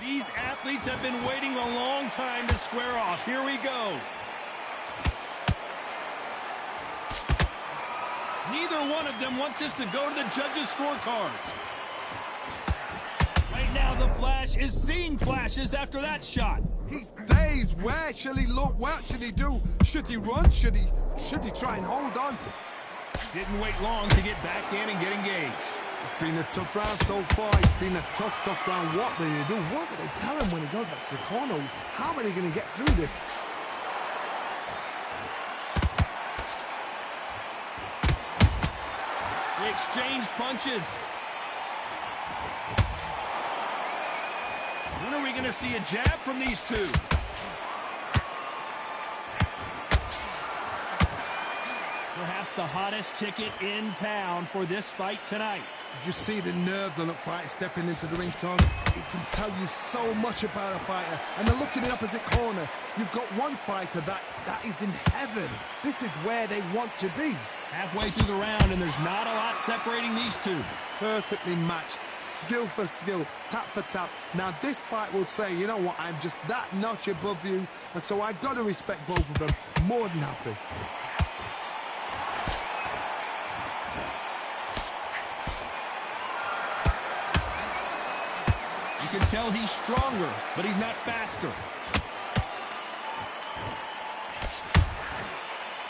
S1: These athletes have been waiting a long time to square off. Here we go. Neither one of them want this to go to the judges' scorecards. Right now, the Flash is seeing flashes after that shot.
S3: He's dazed. Where shall he look? What should he do? Should he run? Should he try and hold on?
S1: Didn't wait long to get back in and get engaged.
S3: It's been a tough round so far. It's been a tough round. What do they do? What do they tell him when he goes back to the corner? How are they going to get through this?
S1: They exchange punches. When are we going to see a jab from these two? Perhaps the hottest ticket in town for this fight tonight.
S3: Did you see the nerves on a fight stepping into the ring, Tom? It can tell you so much about a fighter. And then look in the opposite corner. You've got one fighter that is in heaven. This is where they want to be.
S1: Halfway through the round, and there's not a lot separating these two.
S3: Perfectly matched. Skill for skill, tap for tap. Now this fight will say, you know what, I'm just that notch above you, and so I've got to respect both of them. More than happy.
S1: You can tell he's stronger, but he's not faster.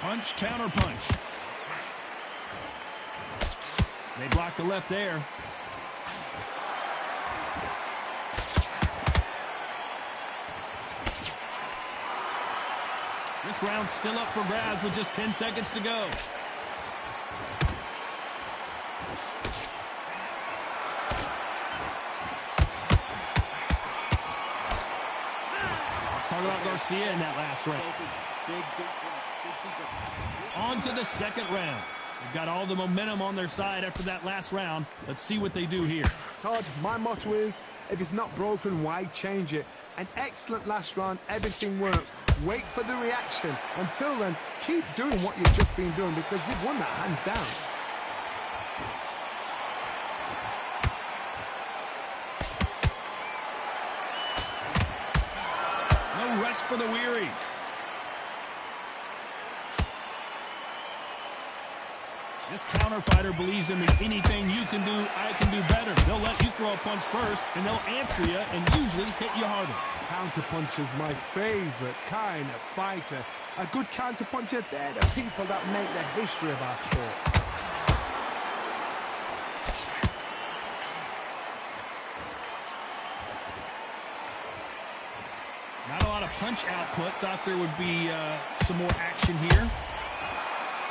S1: Punch, counter punch. They block the left there. This round's still up for grabs with just 10 seconds to go. Let's talk about Garcia in that last round. On to the second round. They've got all the momentum on their side after that last round. Let's see what they do here.
S3: Todd, my motto is, if it's not broken, why change it? An excellent last round, everything works. Wait for the reaction. Until then, keep doing what you've just been doing because you've won that hands down.
S1: No rest for the weary. This counter fighter believes in the anything you can do, I can do better. They'll let you throw a punch first, and they'll answer you and usually hit you harder.
S3: Counter puncher's my favorite kind of fighter. A good counter puncher, they're the people that make the history of our sport.
S1: Not a lot of punch output. Thought there would be some more action here.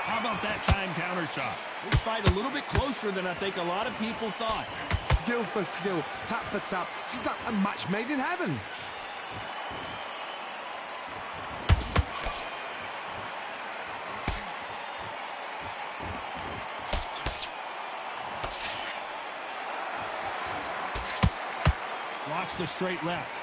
S1: How about that time counter shot? This fight a little bit closer than I think a lot of people thought.
S3: Skill for skill, tap for tap. She's like a match made in heaven.
S1: Blocks the straight left.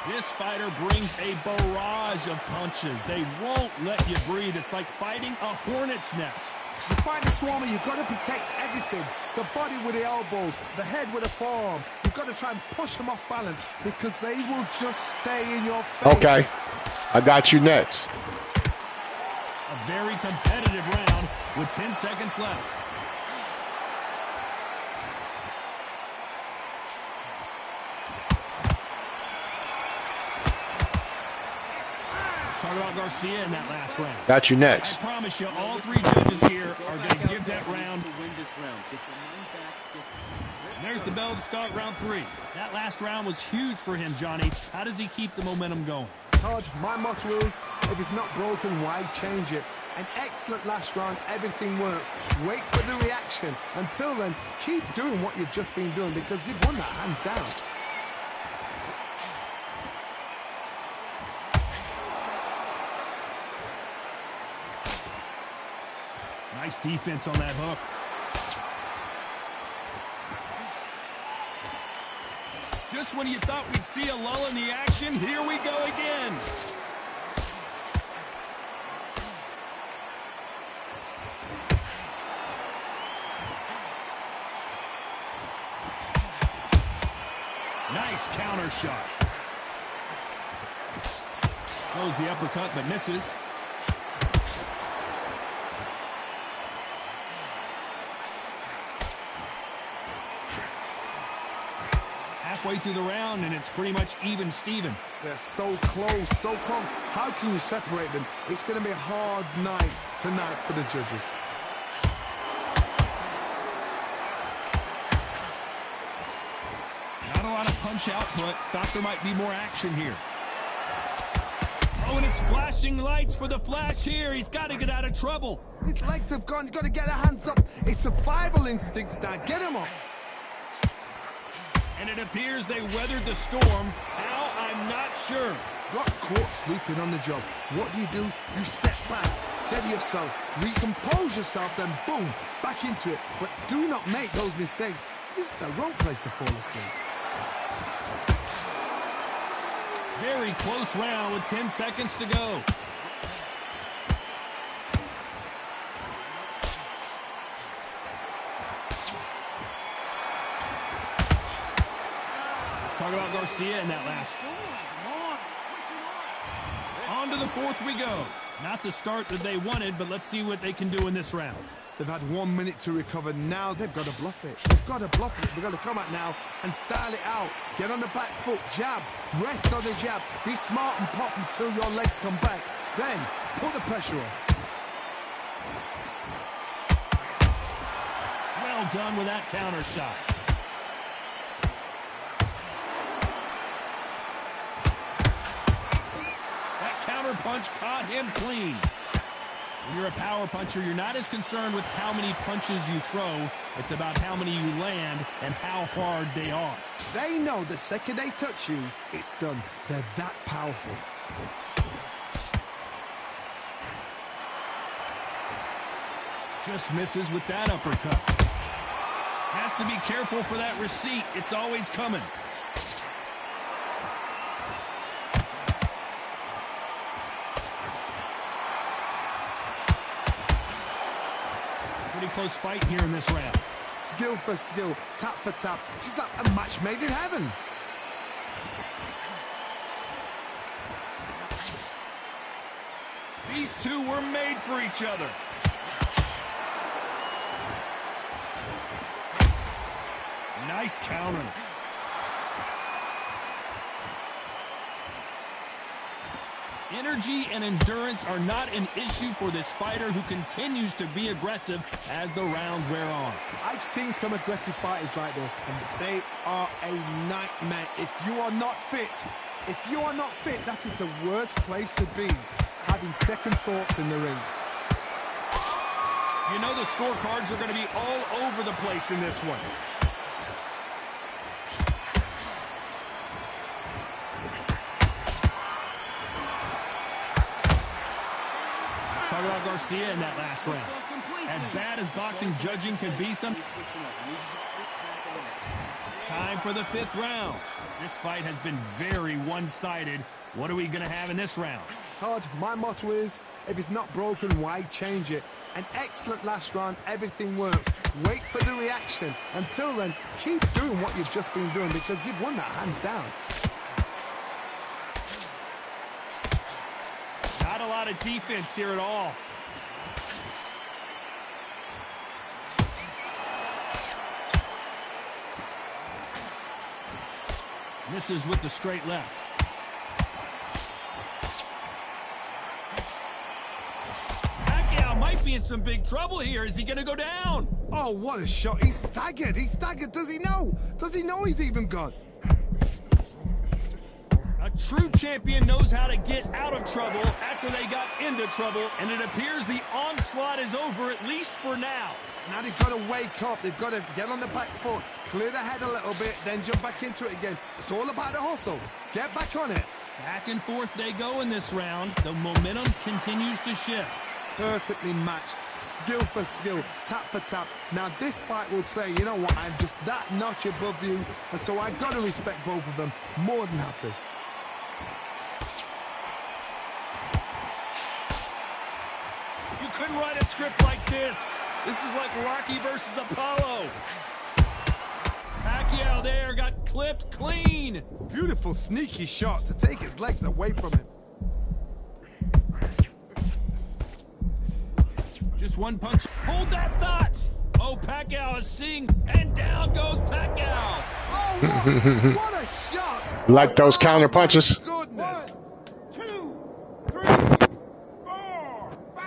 S1: This fighter brings a barrage of punches. They won't let you breathe. It's like fighting a hornet's nest.
S3: You fight the swarmer, you've got to protect everything. The body with the elbows, the head with the forearm. You've got to try and push them off balance because they will just stay in your face.
S4: Okay, I got you next.
S1: A very competitive round with 10 seconds left. Talk about Garcia in that last round.
S4: Got you next.
S1: I promise you, all three judges here are going to give that round. And there's the bell to start round 3. That last round was huge for him, Johnny. How does he keep the momentum going?
S3: Todd, my motto is, if it's not broken, why change it? An excellent last round, everything works. Wait for the reaction. Until then, keep doing what you've just been doing because you've won that hands down.
S1: Nice defense on that hook. Just when you thought we'd see a lull in the action, here we go again. Nice counter shot. Throws the uppercut but misses. Halfway through the round, and it's pretty much even Steven.
S3: They're so close, so close. How can you separate them? It's going to be a hard night tonight for the judges.
S1: Not a lot of punch output. Thought there might be more action here. Oh, and it's flashing lights for the Flash here. He's got to get out of trouble.
S3: His legs have gone. He's got to get their hands up. It's survival instincts now. Get him up.
S1: And it appears they weathered the storm. How? I'm not sure.
S3: Got caught sleeping on the job. What do? You step back, steady yourself, recompose yourself, then boom, back into it. But do not make those mistakes. This is the wrong place to fall asleep.
S1: Very close round with 10 seconds to go. Talk about Garcia in that last. On to the fourth we go. Not the start that they wanted, but let's see what they can do in this round.
S3: They've had 1 minute to recover. Now they've got to bluff it. They've got to bluff it. They've got to come out now and style it out. Get on the back foot, jab, rest on the jab. Be smart and pop until your legs come back. Then put the pressure on.
S1: Well done with that counter shot. Punch caught him clean. When you're a power puncher, you're not as concerned with how many punches you throw. It's about how many you land and how hard they are.
S3: They know the second they touch you, it's done. They're that powerful.
S1: Just misses with that uppercut. Has to be careful for that receipt. It's always coming. Pretty close fight here in this round.
S3: Skill for skill, tap for tap. She's like a match made in heaven.
S1: These two were made for each other. Nice counter. Energy and endurance are not an issue for this fighter who continues to be aggressive as the rounds wear on.
S3: I've seen some aggressive fighters like this, and they are a nightmare. If you are not fit, that is the worst place to be, having second thoughts in the ring.
S1: You know the scorecards are going to be all over the place in this one. Talk about Garcia in that last round. As bad as boxing judging can be some. Time for the fifth round. This fight has been very one-sided. What are we going to have in this round?
S3: Todd, my motto is, if it's not broken, why change it? An excellent last round, everything works. Wait for the reaction. Until then, keep doing what you've just been doing because you've won that hands down.
S1: Not a lot of defense here at all. Misses with the straight left. Pacquiao might be in some big trouble here. Is he going to go down?
S3: Oh, what a shot. He's staggered. He's staggered. Does he know? Does he know he's even gone?
S1: A true champion knows how to get out of trouble after they got into trouble, and it appears the onslaught is over, at least for now.
S3: Now they've got to wake up. They've got to get on the back foot, clear the head a little bit, then jump back into it again. It's all about the hustle. Get back on it.
S1: Back and forth they go in this round. The momentum continues to shift.
S3: Perfectly matched, skill for skill, tap for tap. Now this fight will say, you know what, I'm just that notch above you, and so I've got to respect both of them. More than happy.
S1: You couldn't write a script like this. This is like Rocky versus Apollo. Pacquiao there got clipped clean.
S3: Beautiful sneaky shot to take his legs away from him.
S1: Just one punch. Hold that thought. Oh, Pacquiao is seeing, and down goes Pacquiao.
S3: Oh, what a shot.
S4: Like those counter punches?
S3: Goodness.
S5: 1, 2, 3, 4, 5,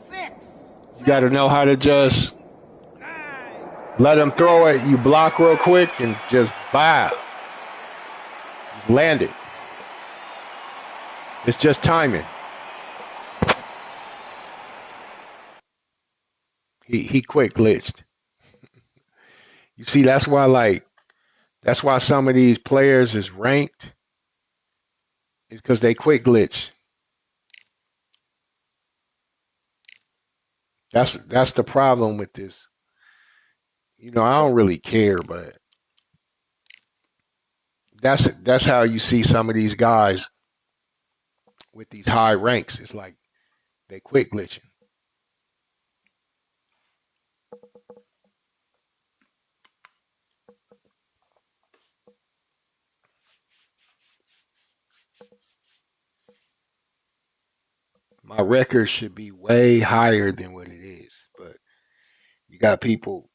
S5: 6.
S4: You got to know how to just
S5: 9.
S4: let him throw it. You block real quick and just bow. Just land it. It's just timing. He quick glitched. You see, that's why some of these players is ranked. It's because they quick glitch. That's the problem with this. You know, I don't really care, but that's how you see some of these guys with these high ranks. It's like they quick glitching. My record should be way higher than what it is, but you got people,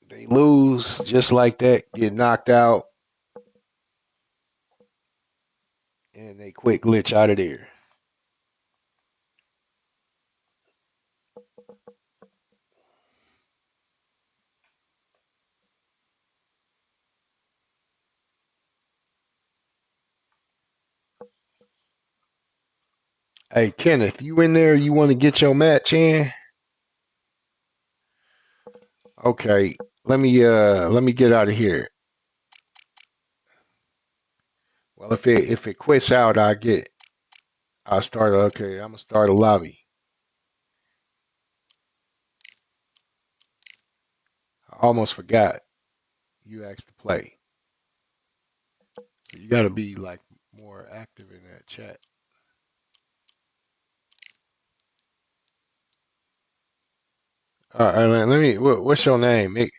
S4: they lose just like that, get knocked out, and they quick glitch out of there. Hey, Kenneth, you in there? You want to get your match in? Okay, let me get out of here. Well, if it quits out, I'll start. Okay, I'm gonna start a lobby. I almost forgot you asked to play, so you got to be like more active in that chat. All right, let me. What's your name? It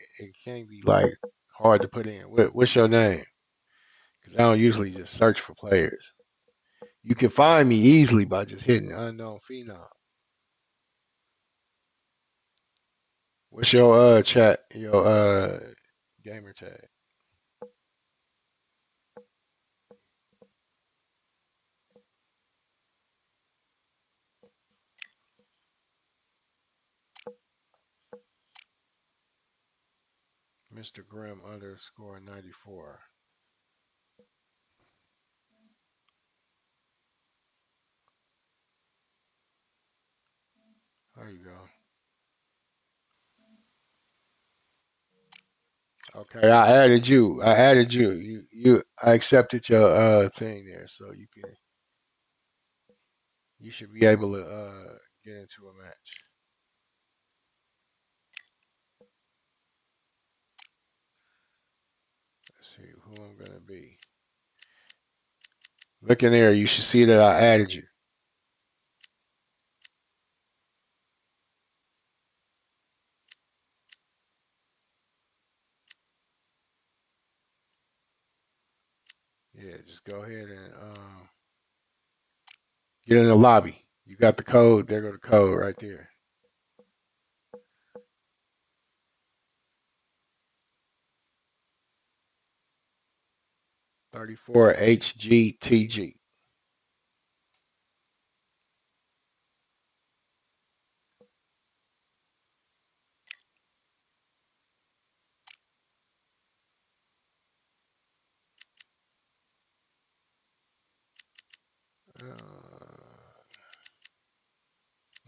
S4: can't be like hard to put in. What's your name? Because I don't usually just search for players. You can find me easily by just hitting Unknown Phenom. What's your chat? Your gamer tag? Mr. Grimm _ 94. There you go. Okay, I added you. I accepted your thing there, so you should be able to get into a match. Let's see who I'm gonna be. Look in there. You should see that I added you. Yeah, just go ahead and get in the lobby. You got the code. There go the code right there. 34 HGTG.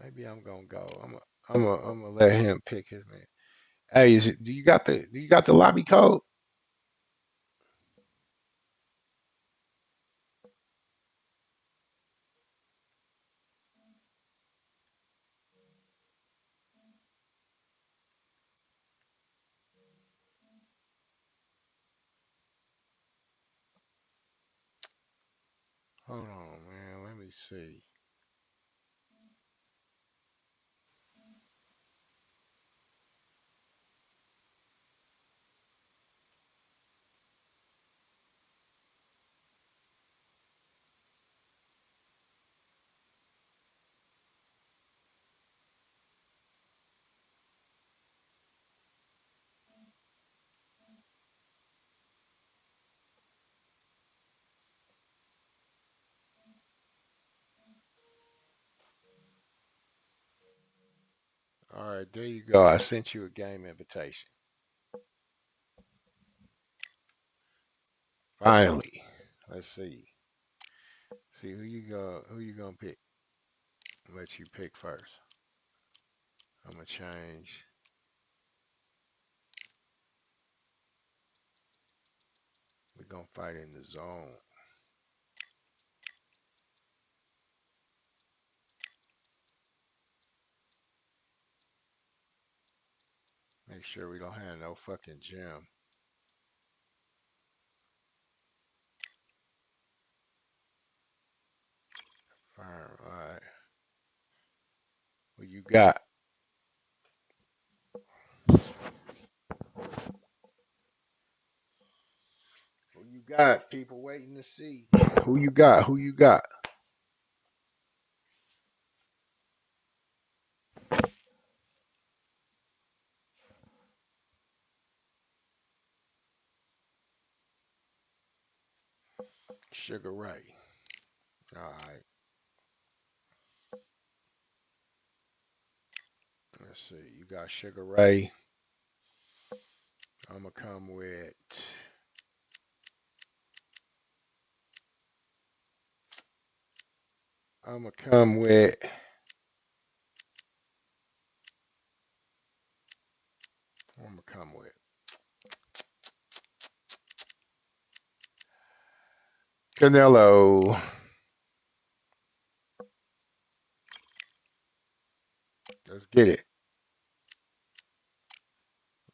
S4: Maybe I'm gonna go. I'm gonna let him pick his man. Hey, do you got the lobby code? Hold on, man. Let me see. All right, there you go. I sent you a game invitation. Finally. Let's see. See who you gonna pick. I'll let you pick first. I'm gonna change. We're gonna fight in the zone. Make sure we don't have no fucking gym. Fire, alright. What you got? Who you got? People waiting to see. Who you got? Who you got? Sugar Ray. Alright. Let's see. You got Sugar Ray. I'm gonna come with I'm gonna come with Canelo. Let's get it.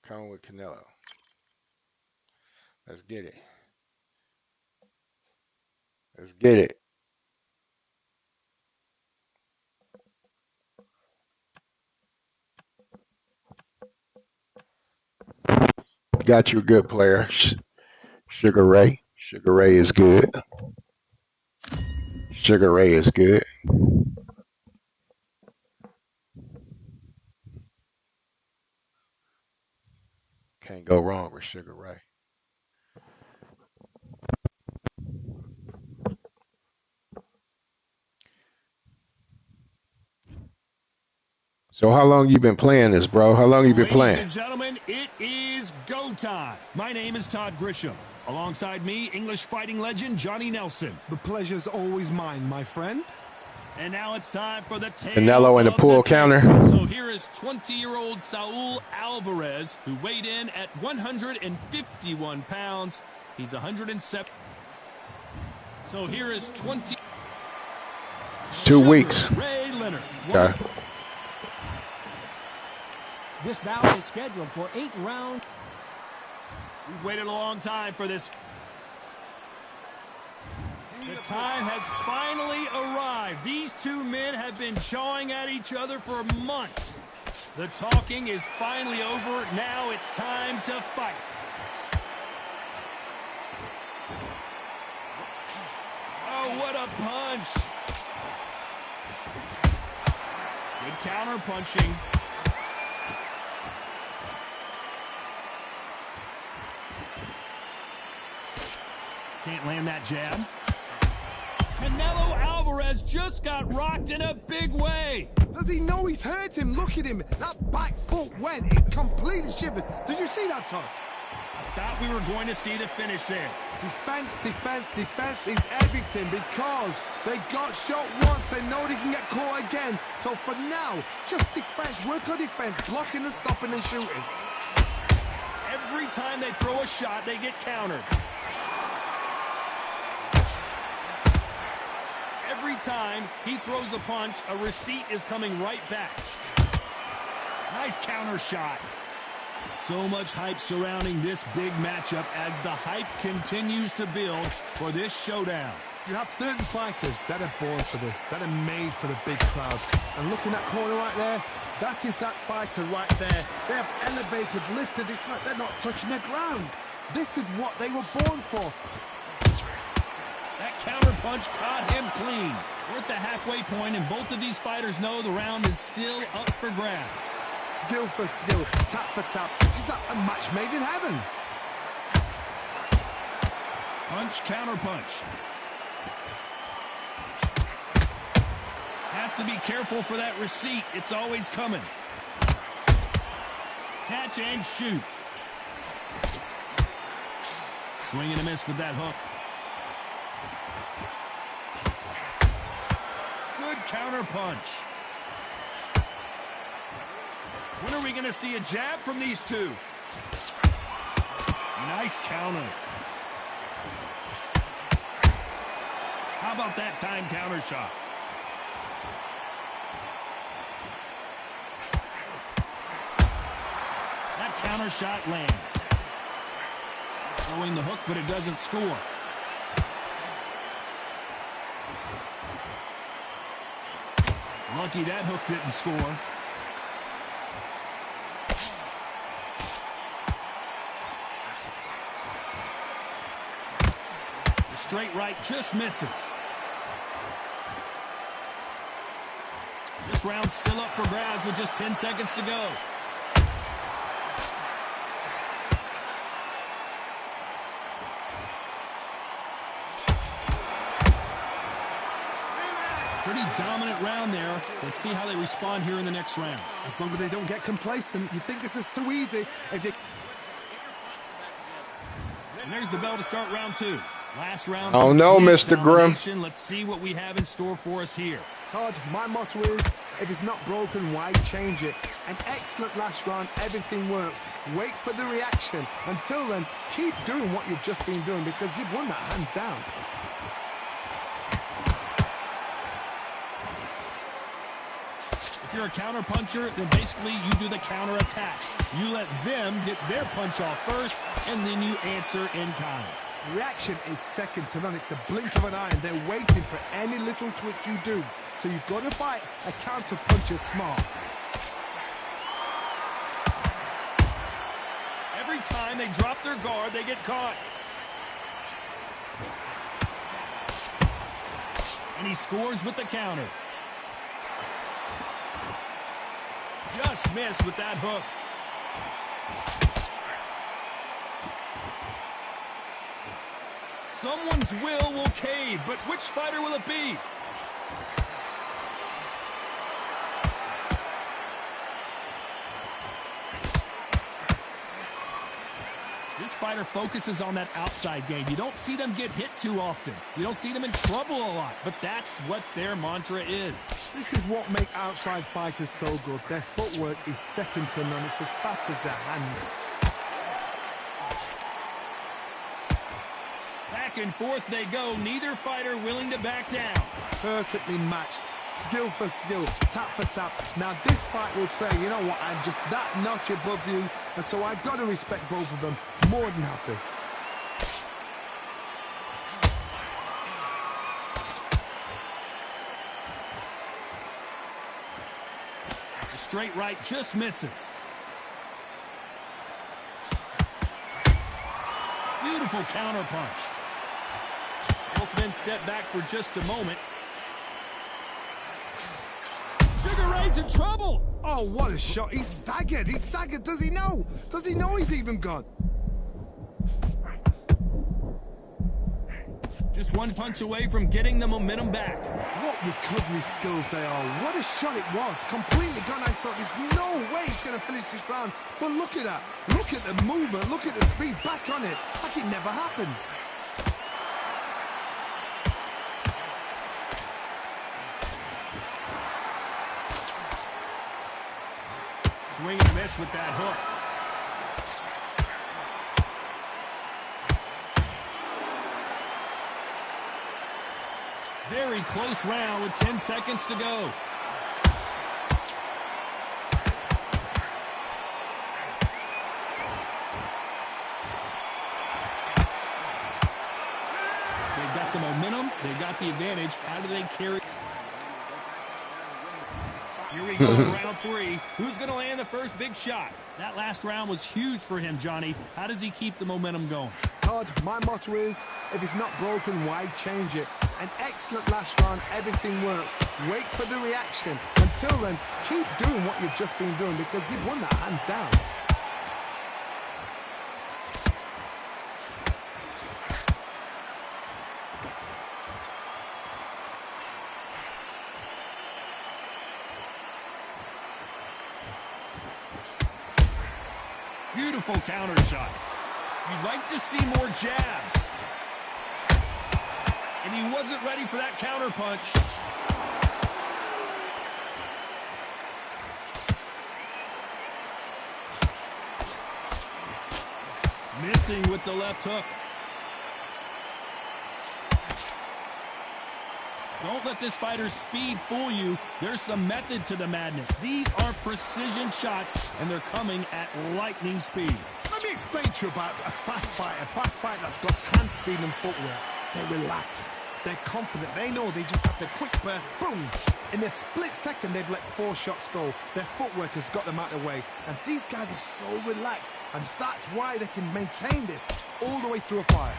S4: Come with Canelo. Let's get it. Let's get it. Got you a good player. Sugar Ray. Sugar Ray is good. Sugar Ray is good. Can't go wrong with Sugar Ray. So how long you been playing this, bro? How long you been playing?
S1: Ladies and gentlemen, it is go time. My name is Todd Grisham. Alongside me, English fighting legend Johnny Nelson.
S3: The pleasure's always mine, my friend.
S1: And now it's time for the tale
S4: Canelo and the pull counter.
S1: So here is 20-year-old Saul Alvarez, who weighed in at 151 pounds. He's 107. So here is 20.
S4: 2 weeks.
S1: Ray Leonard.
S4: Okay.
S2: This bout is scheduled for 8 rounds.
S1: We've waited a long time for this. The time has finally arrived. These two men have been chawing at each other for months. The talking is finally over. Now it's time to fight. Oh, what a punch. Good counter punching. Can't land that jab. Canelo Alvarez just got rocked in a big way.
S3: Does he know he's hurt him? Look at him. That back foot went. It completely shivered. Did you see that, Todd?
S1: Thought we were going to see the finish there.
S3: Defense, defense, defense is everything because they got shot once. They know they can get caught again. So for now, just defense, work on defense, blocking and stopping and shooting.
S1: Every time they throw a shot, they get countered. Every time he throws a punch, a receipt is coming right back. Nice counter shot. So much hype surrounding this big matchup as the hype continues to build for this showdown.
S3: You have certain fighters that are born for this, that are made for the big crowd. And looking at corner right there, that is that fighter right there. They have elevated, lifted, it's like they're not touching the ground. This is what they were born for.
S1: That counter punch caught him clean. We're at the halfway point, and both of these fighters know the round is still up for grabs.
S3: Skill for skill, tap for tap. It's like a match made in heaven.
S1: Punch, counter punch. Has to be careful for that receipt. It's always coming. Catch and shoot. Swing and a miss with that hook. Good counter punch. When are we going to see a jab from these two? Nice counter. How about that time counter shot? That counter shot lands. Throwing the hook, but it doesn't score. Lucky that hook didn't score. The straight right just misses. This round's still up for grabs with just 10 seconds to go. Pretty dominant round there. Let's see how they respond here in the next round.
S3: As long as they don't get complacent, you think this is too easy. If they...
S1: And there's the bell to start round two. Last round.
S4: Oh no, Mr. Grimm.
S1: Let's see what we have in store for us here.
S3: Todd, my motto is, if it's not broken, why change it? An excellent last round, everything works. Wait for the reaction. Until then, keep doing what you've just been doing because you've won that hands down.
S1: If you're a counter puncher, then basically you do the counter attack. You let them get their punch off first, and then you answer in kind.
S3: Reaction is second to none. It's the blink of an eye, and they're waiting for any little twitch you do. So you've got to fight a counter puncher smart.
S1: Every time they drop their guard, they get caught. And he scores with the counter. Just missed with that hook. Someone's will cave, but which fighter will it be? This fighter focuses on that outside game. You don't see them get hit too often. You don't see them in trouble a lot, but that's what their mantra is.
S3: This is what makes outside fighters so good. Their footwork is second to none. It's as fast as their hands.
S1: Back and forth they go. Neither fighter willing to back down.
S3: Perfectly matched. Skill for skill, tap for tap. Now this fight will say, you know what, I'm just that notch above you, and so I've got to respect both of them. More than happy.
S1: The straight right just misses. Beautiful counter punch. Both men step back for just a moment. Sugar Ray's in trouble.
S3: Oh, what a shot. He's staggered. He's staggered. Does he know? Does he know he's even gone?
S1: Just one punch away from getting the momentum back.
S3: What recovery skills they are. What a shot it was. Completely gone. I thought there's no way he's going to finish this round. But look at that. Look at the movement. Look at the speed. Back on it. Like it never happened.
S1: Swing and miss with that hook. Very close round with 10 seconds to go. They've got the momentum. They've got the advantage. How do they carry? Here we go, round 3. Who's going to land the first big shot? That last round was huge for him, Johnny. How does he keep the momentum going?
S3: Todd, my motto is, if it's not broken, why change it? An excellent last round, everything works. Wait for the reaction. Until then, keep doing what you've just been doing because you've won that hands down.
S1: Beautiful counter shot. You'd like to see more jabs. And he wasn't ready for that counter punch. Missing with the left hook. Don't let this fighter's speed fool you. There's some method to the madness. These are precision shots, and they're coming at lightning speed.
S3: Let me explain to you about a fast fighter that's got hand speed and footwork. They're relaxed. They're confident. They know they just have the quick burst. Boom! In a split second, they've let 4 shots go. Their footwork has got them out of the way. And these guys are so relaxed. And that's why they can maintain this all the way through a fight.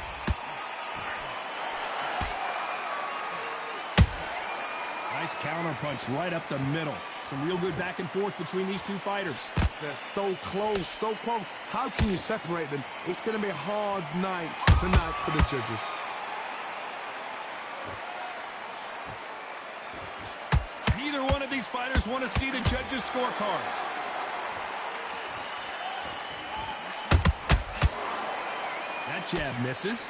S1: Nice counter punch right up the middle. Some real good back and forth between these two fighters.
S3: They're so close, so close. How can you separate them? It's going to be a hard night tonight for the judges.
S1: Neither one of these fighters want to see the judges' scorecards. That jab misses.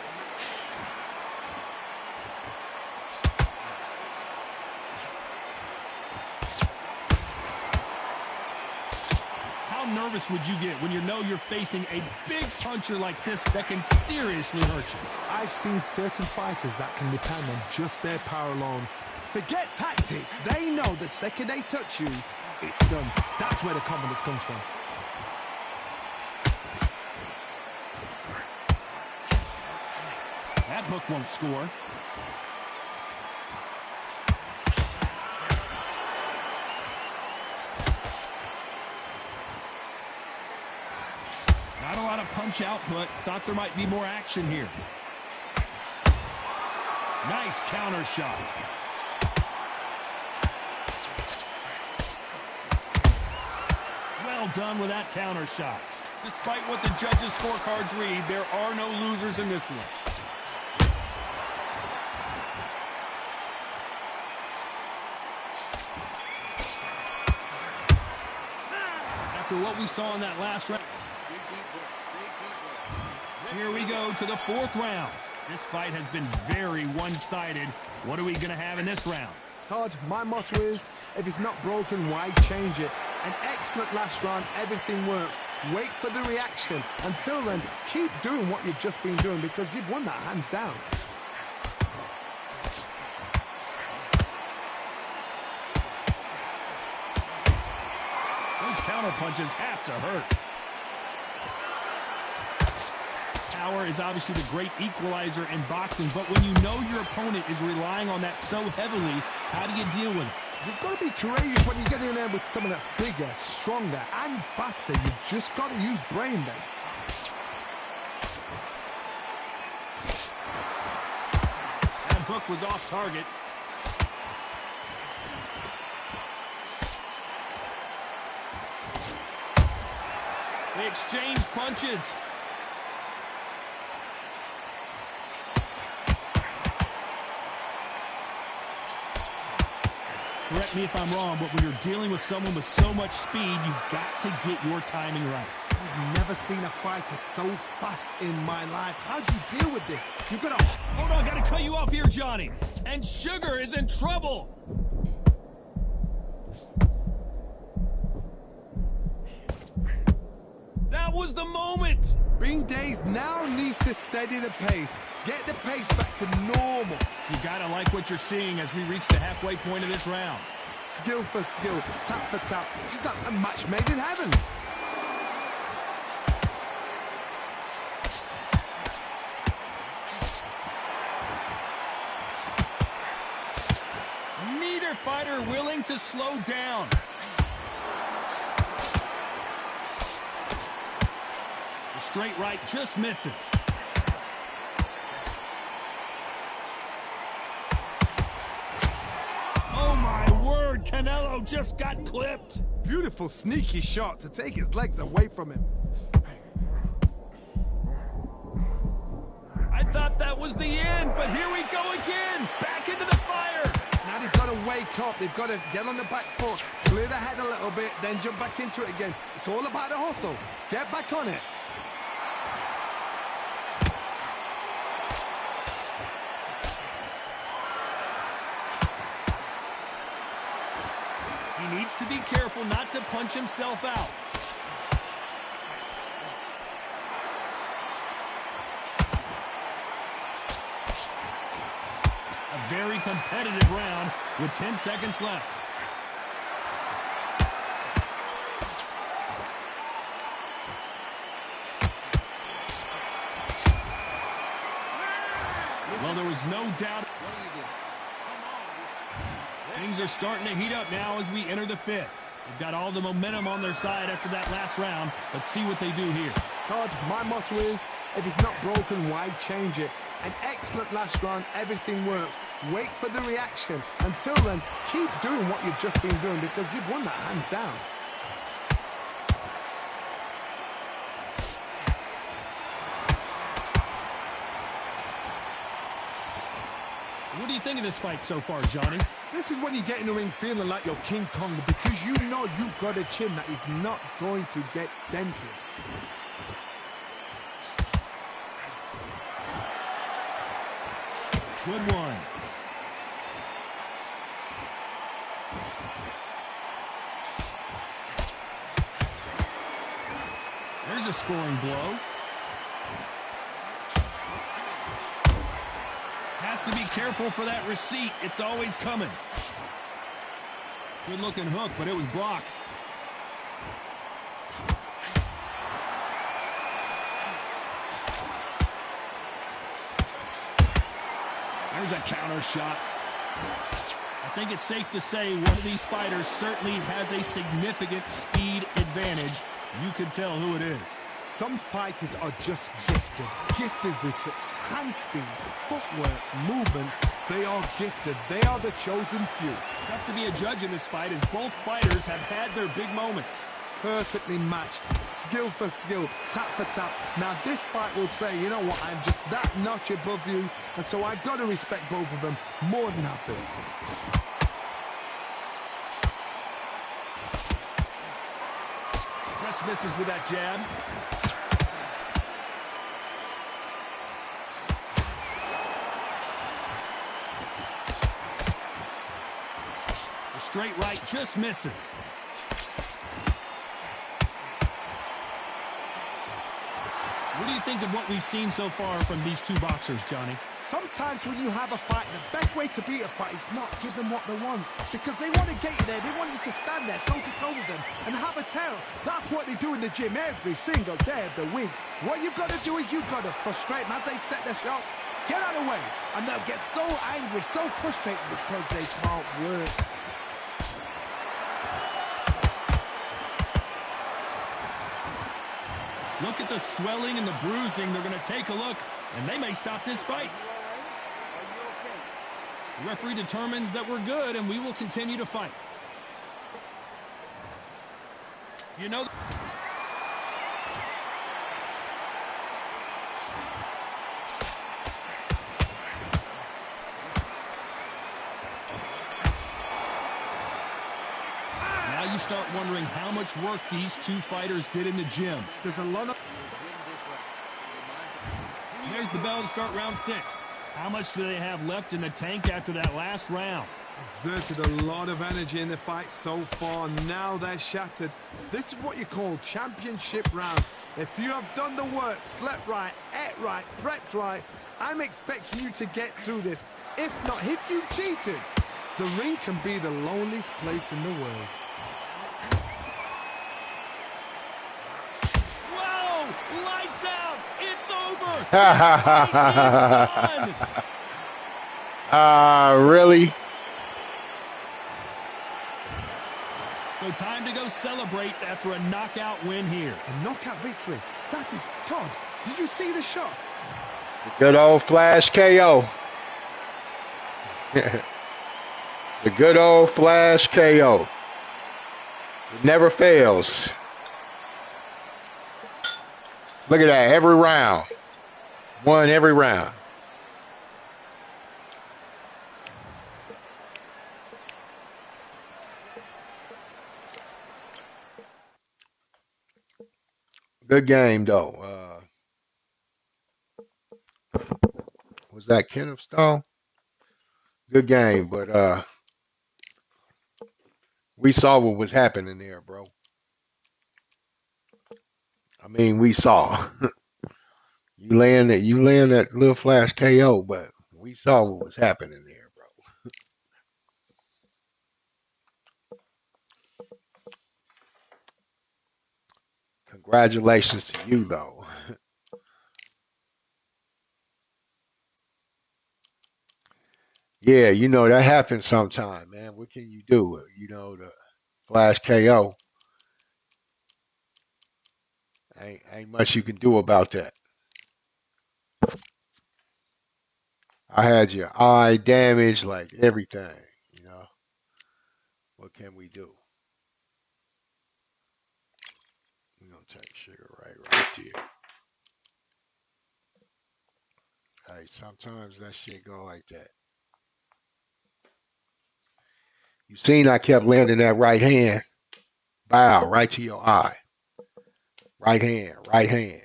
S1: How nervous would you get when you know you're facing a big puncher like this that can seriously hurt you?
S3: I've seen certain fighters that can depend on just their power alone. Forget tactics. They know the second they touch you, it's done. That's where the confidence comes from.
S1: That hook won't score. Not a lot of punch output. Thought there might be more action here. Nice counter shot. Well done with that counter shot. Despite what the judges' scorecards read, there are no losers in this one. After what we saw in that last round, here we go to the 4th round. This fight has been very one-sided. What are we going to have in this round?
S3: Todd, my motto is, if it's not broken, why change it? An excellent last round, everything works. Wait for the reaction. Until then, keep doing what you've just been doing because you've won that hands down.
S1: Those counter punches have to hurt. Power is obviously the great equalizer in boxing, but when you know your opponent is relying on that so heavily, how do you deal with it?
S3: You've got to be courageous when you get in there with someone that's bigger, stronger, and faster. You've just got to use brain then.
S1: That hook was off target. They exchange punches. Correct me if I'm wrong, but when you're dealing with someone with so much speed, you've got to get your timing right.
S3: I've never seen a fighter so fast in my life. How do you deal with this? You've got to...
S1: Hold on, gotta cut you off here, Johnny. And Sugar is in trouble. That was the moment.
S3: Bing Days now needs to steady the pace. Get the pace back to normal.
S1: You gotta like what you're seeing as we reach the halfway point of this round.
S3: Skill for skill, tap for tap. She's like a match made in heaven.
S1: Neither fighter willing to slow down. The straight right just misses. Oh my word, Canelo just got clipped.
S3: Beautiful sneaky shot to take his legs away from him.
S1: I thought that was the end, but here we go again. Back into the fire.
S3: Now they've got to wake up. They've got to get on the back foot, clear the head a little bit, then jump back into it again. It's all about the hustle. Get back on it.
S1: He needs to be careful not to punch himself out. A very competitive round with 10 seconds left. Well, there was no doubt. Things are starting to heat up now as we enter the fifth. They've got all the momentum on their side after that last round. Let's see what they do here.
S3: Todd, my motto is, if it's not broken, why change it? An excellent last round, everything works. Wait for the reaction. Until then, keep doing what you've just been doing because you've won that hands down.
S1: What do you think of this fight so far, Johnny?
S3: This is when you get in the ring feeling like you're King Kong because you know you've got a chin that is not going to get dented.
S1: Good one. There's a scoring blow. Has to be careful for that receipt. It's always coming. Good looking hook, but it was blocked. There's a counter shot. I think it's safe to say one of these fighters certainly has a significant speed advantage. You can tell who it is.
S3: Some fighters are just gifted with such hand speed, footwork, movement. They are gifted. They are the chosen few.
S1: Tough to be a judge in this fight as both fighters have had their big moments.
S3: Perfectly matched, skill for skill, tap for tap. Now this fight will say, you know what, I'm just that notch above you, and so I've got to respect both of them more than happy.
S1: Just misses with that jab. The straight right just misses. What do you think of what we've seen so far from these two boxers, Johnny?
S3: Sometimes when you have a fight, the best way to beat a fight is not give them what they want. Because they want to get you there. They want you to stand there toe-to-toe with them and have a tell. That's what they do in the gym every single day of the week. What you've got to do is you've got to frustrate them as they set their shots. Get out of the way. And they'll get so angry, so frustrated because they can't work.
S1: Look at the swelling and the bruising. They're going to take a look, and they may stop this fight. The referee determines that we're good, and we will continue to fight. You know... start wondering how much work these two fighters did in the gym.
S3: There's a lot of...
S1: There's the bell to start round 6. How much do they have left in the tank after that last round?
S3: Exerted a lot of energy in the fight so far. Now they're shattered. This is what you call championship rounds. If you have done the work, slept right, ate right, prepped right, I'm expecting you to get through this. If not, if you've cheated, the ring can be the loneliest place in the world.
S1: Whoa! Lights out! It's over! This fight is done!
S4: Really?
S1: So time to go celebrate after a knockout win here.
S3: A knockout victory. That is... Todd, did you see the shot?
S4: Good old flash KO. The good old flash KO. It never fails. Look at that, every round. Won every round. Good game, though. Was that Ken of Stone? Good game, but we saw what was happening there, bro. I mean, we saw. You land that little flash KO, but we saw what was happening there, bro. Congratulations to you, though. Yeah, that happens sometime, man. What can you do? The flash KO. Ain't much you can do about that. I had your eye damaged, like everything, What can we do? We're gonna take sugar right here. Hey, sometimes that shit go like that. You seen I kept landing that right hand. Bow right to your eye. Right hand, right hand.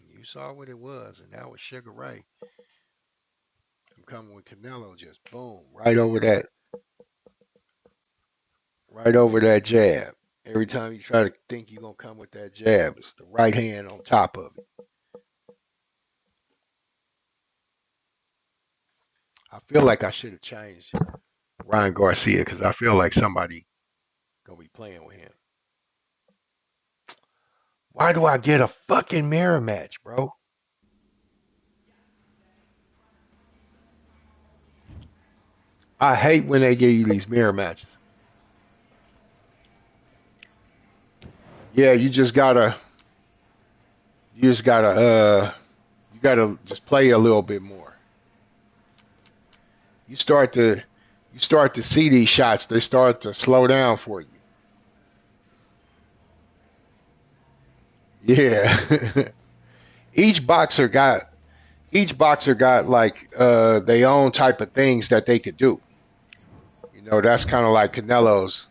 S4: You saw what it was, and that was Sugar Ray. I'm coming with Canelo, just boom, right over that jab. Every time you try to think you're gonna come with that jab, it's the right hand on top of it. I feel like I should have changed Ryan Garcia because I feel like somebody gonna be playing with him. Why do I get a fucking mirror match, bro? I hate when they give you these mirror matches. Yeah, you gotta just play a little bit more. You start to see these shots, they start to slow down for you. Yeah. each boxer got like their own type of things that they could do. That's kind of like Canelo's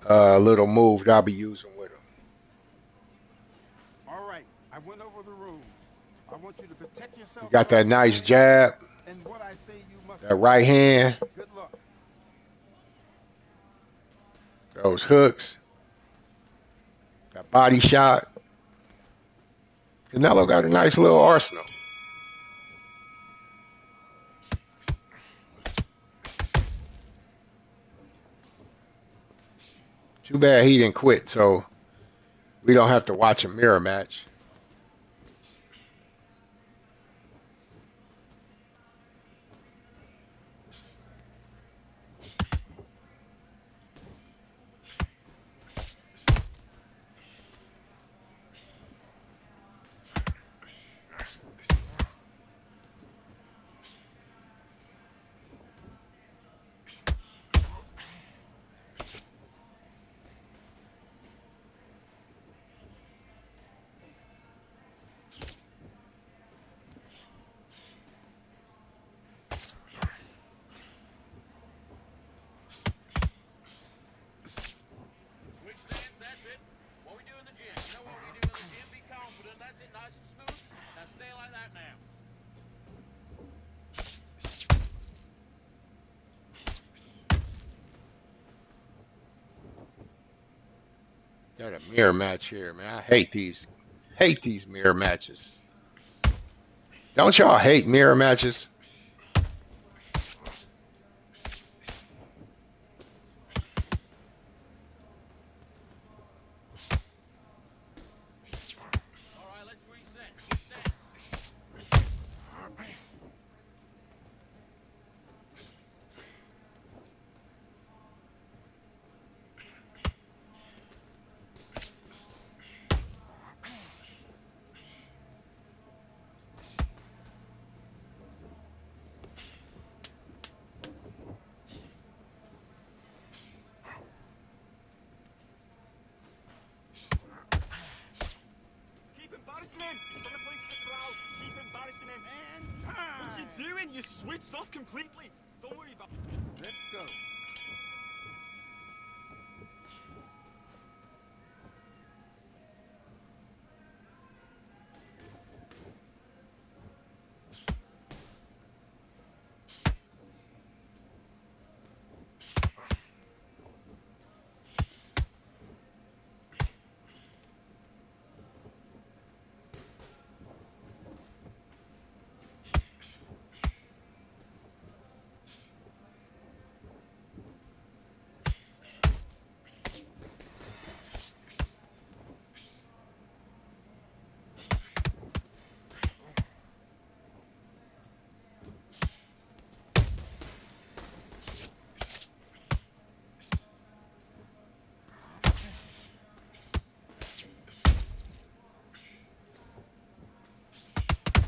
S4: little move that I'll be using with him.
S5: All right, I went over the rules. I want you to protect yourself.
S4: You got that nice jab,
S5: and what I say you must
S4: that right hand.
S5: Good luck.
S4: Those hooks, that body shot. Canelo got a nice little arsenal. Too bad he didn't quit, so we don't have to watch a mirror match. Got a mirror match here, man. I hate these mirror matches. Don't y'all hate mirror matches?
S6: All right, let's reset. What's next?
S7: Keep embarrassing him. He's trying to play to the crowd. Keep embarrassing him.
S5: And time.
S7: What you doing? You switched off completely. Don't worry about it.
S5: Let's go.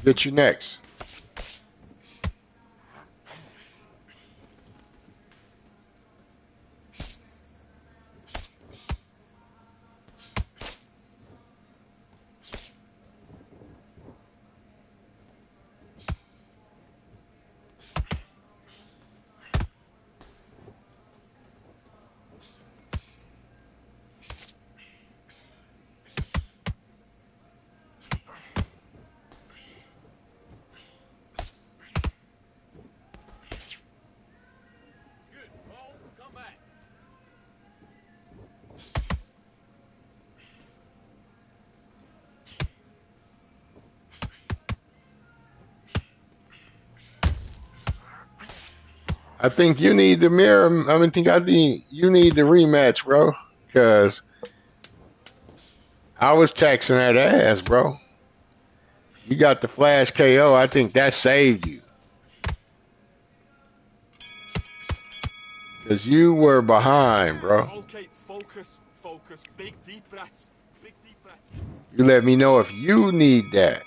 S4: Get you next.
S6: Good. Roll. Come back.
S4: I think you need the mirror. You need the rematch, bro. Cause I was taxing that ass, bro. You got the flash KO. I think that saved you. Cause you were behind, bro.
S7: Okay, focus, focus. Big deep breaths. Big deep breaths.
S4: You let me know if you need that.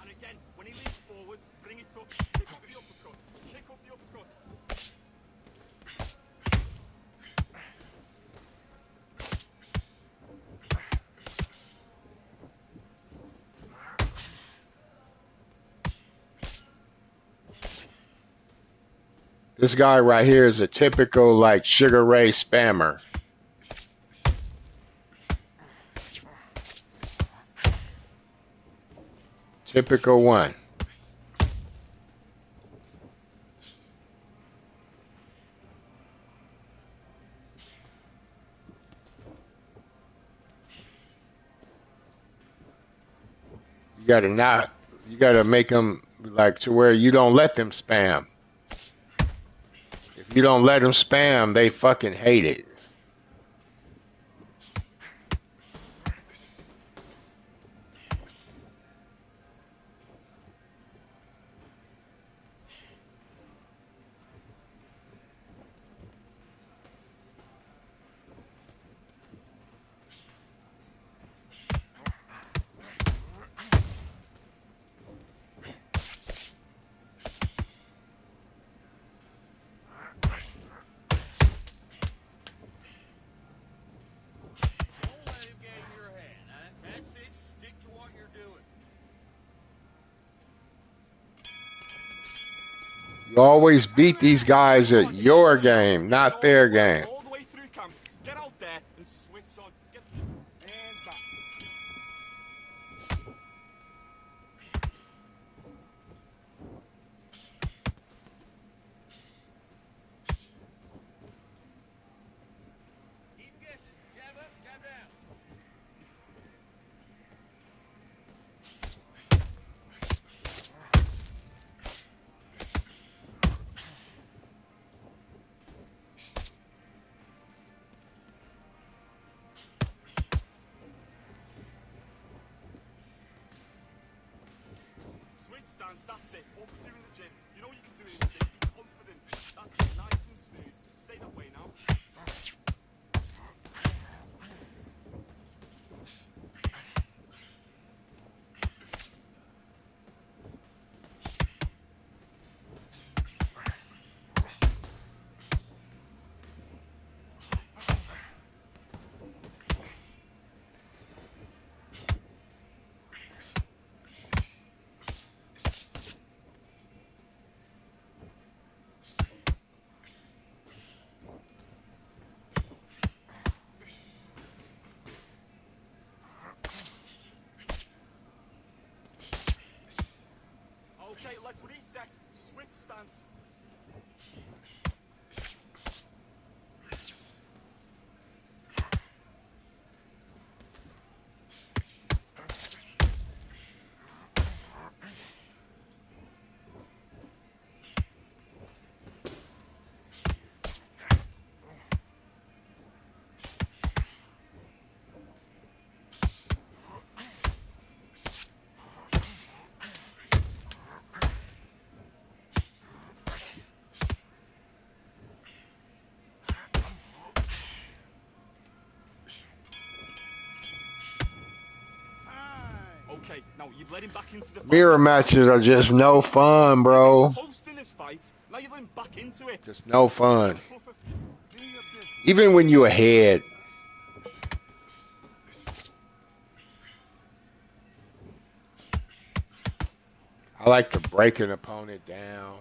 S7: And again, when he leans forward, bring it up. Kick up the uppercut. Kick up the uppercut.
S4: This guy right here is a typical like Sugar Ray spammer. Typical one. You gotta make them like to where you don't let them spam. If you don't let them spam, they fucking hate it. You always beat these guys at your game, not their game.
S7: All the way through camp. Get out there and switch on. Get
S5: And box.
S6: Keep guessing. Jab up, jab down.
S7: switch stance. That's it. What we do in the gym. You know you can do it in the gym. Be confident. That's it. Nice and smooth. Stay that way now. Okay, let's reset. Switch stance. Okay, now you've let him back into the fight.
S4: Mirror matches are just no fun, bro.
S7: Hosting this fight, now you're letting him back into it.
S4: Just no fun.
S5: Do your business.
S4: Even when you ahead. I like to break an opponent down.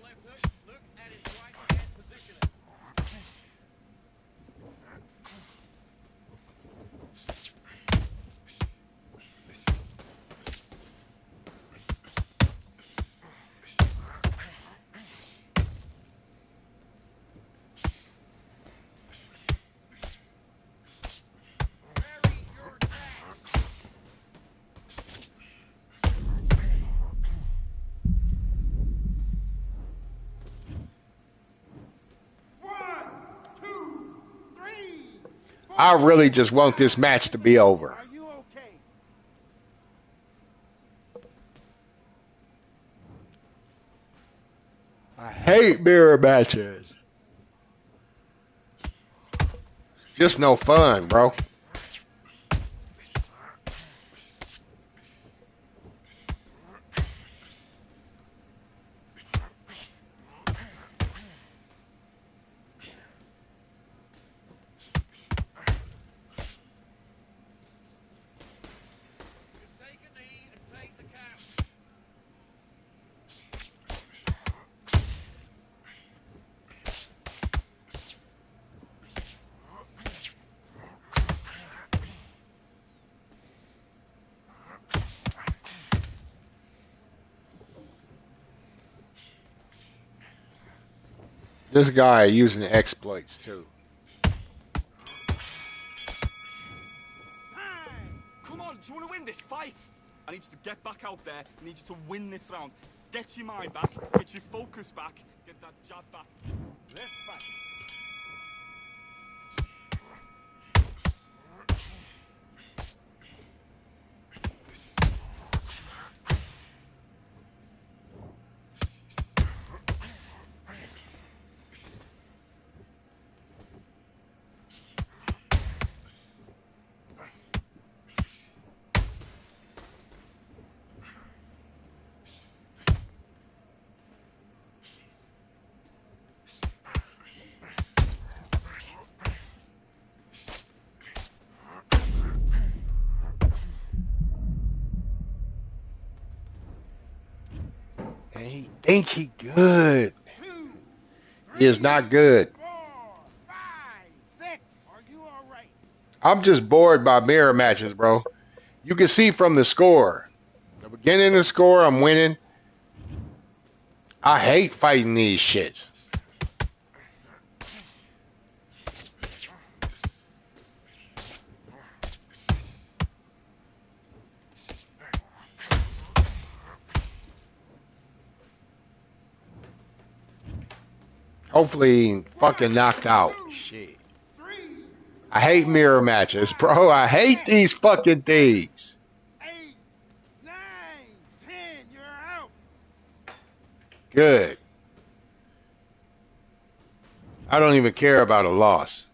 S6: Left hook. Look at his right hand positioning. Vary your attacks.
S5: One, two, three.
S4: I really just want this match to be over.
S5: Are you okay?
S4: I hate mirror matches. It's just no fun, bro.
S6: Just take a knee and take the count.
S4: This guy using exploits too.
S7: Come on, do you want to win this fight? I need you to get back out there. I need you to win this round. Get your mind back. Get your focus back. Get that jab back.
S5: Let's fight.
S4: think he good.
S5: 2,
S4: He
S5: 3,
S4: is not good.
S5: 4, 5, 6. Are you all right?
S4: I'm just bored by mirror matches, bro. You can see from the score. The beginning of the score, I'm winning. I hate fighting these shits. Hopefully, he fucking knocked out. Shit.
S5: 3,
S4: I hate mirror matches, bro. I hate these fucking things.
S5: 8, 9, 10. You're out.
S4: Good. I don't even care about a loss.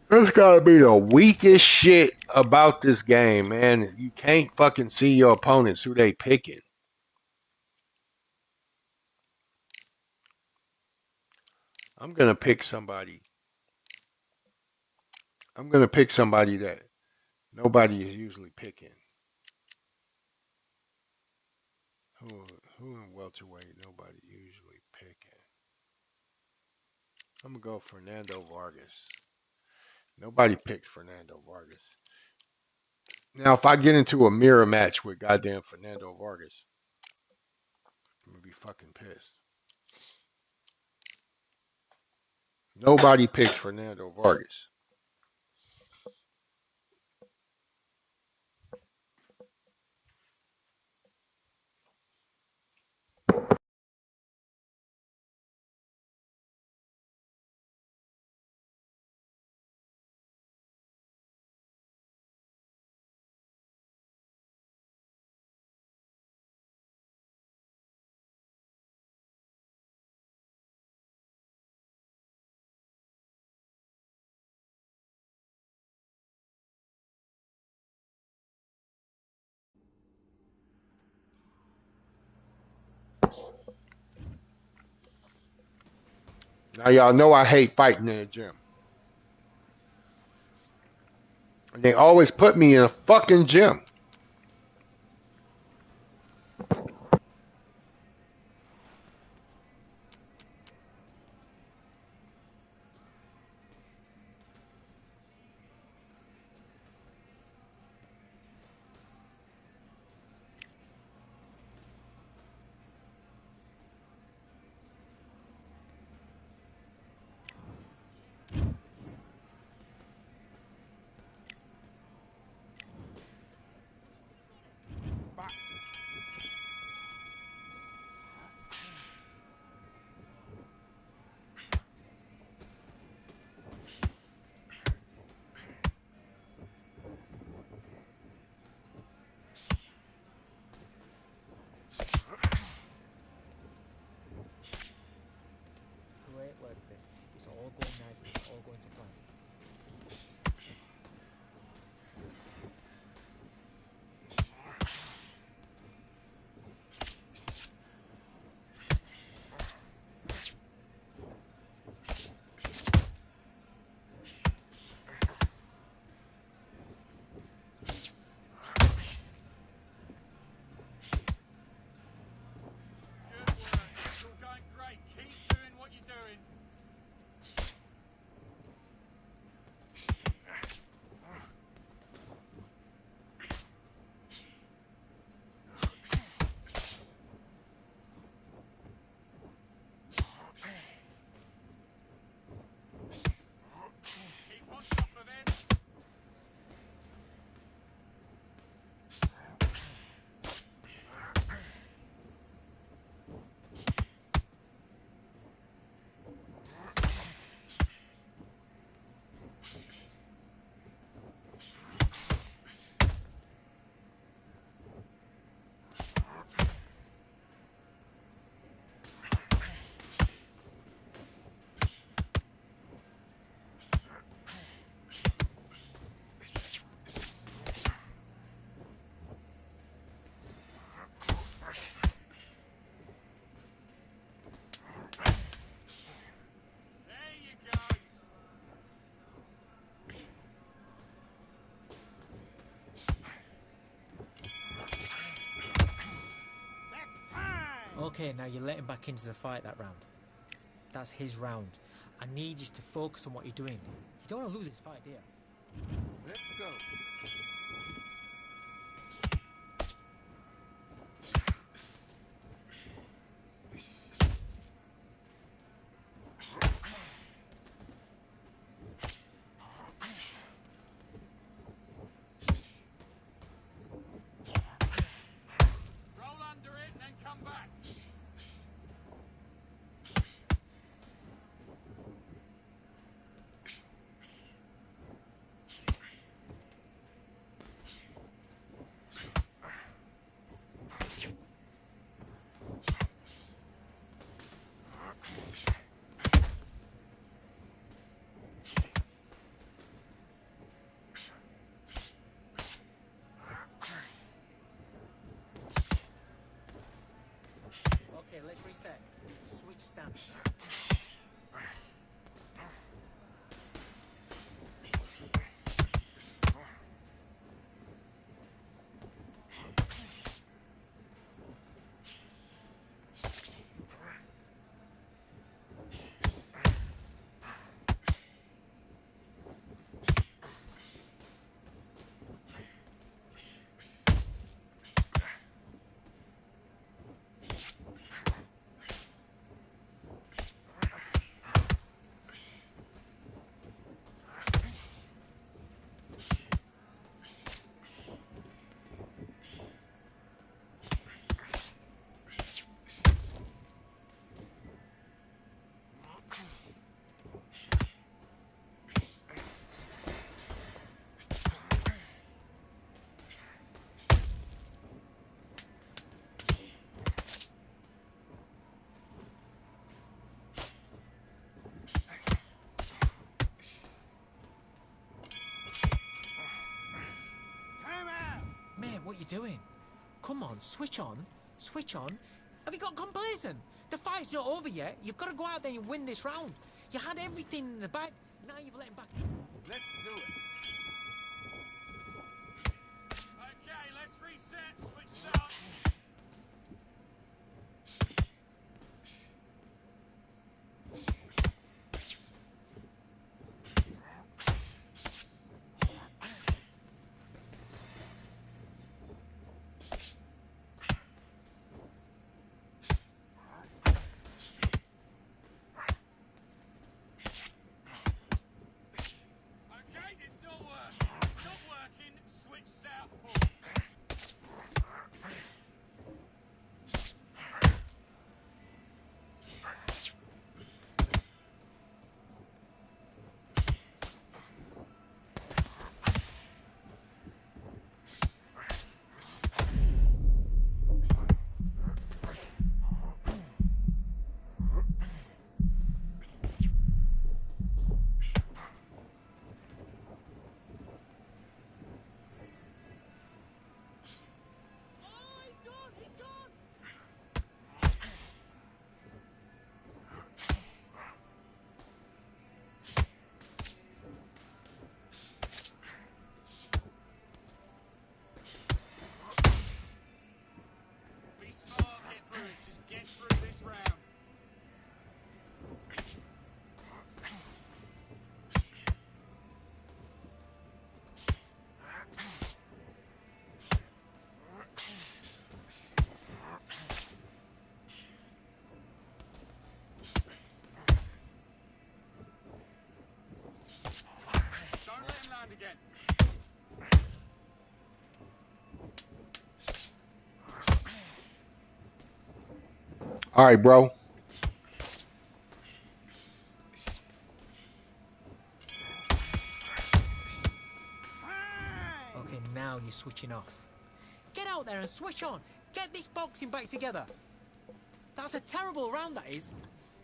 S4: That's gotta be the weakest shit about this game, man. You can't fucking see your opponents who they picking. I'm gonna pick somebody. I'm gonna pick somebody that nobody is usually picking. Who in welterweight nobody usually picking? I'm gonna go Fernando Vargas. Nobody picks Fernando Vargas. Now, if I get into a mirror match with goddamn Fernando Vargas, I'm gonna be fucking pissed. Nobody picks Fernando Vargas. Now y'all know I hate fighting in the gym. And they always put me in a fucking gym.
S2: Great work, this. It's all going nicely. It's all going to plan.
S6: Good work. It's all going great. Keep doing what you're doing.
S8: Okay, now you're letting back into the fight that round. That's his round. I need you to focus on what you're doing. You don't want to lose this fight, do you?
S5: Let's go.
S6: Roll under it and then come back.
S8: Okay, let's reset. Switch stance. Man, what you doing? Come on, switch on. Switch on. Have you got complacent? The fight's not over yet. You've got to go out there and win this round. You had everything in the bag. Now you've let him back.
S5: Let's do it.
S6: Okay, let's reset. Switch start. Okay, this don't work. Not working. Switch southpaw. Be smart, get through it. Just get through this round. Don't let him land again.
S4: All right, bro.
S8: Okay, now you're switching off. Get out there and switch on. Get this boxing back together. That's a terrible round, that is.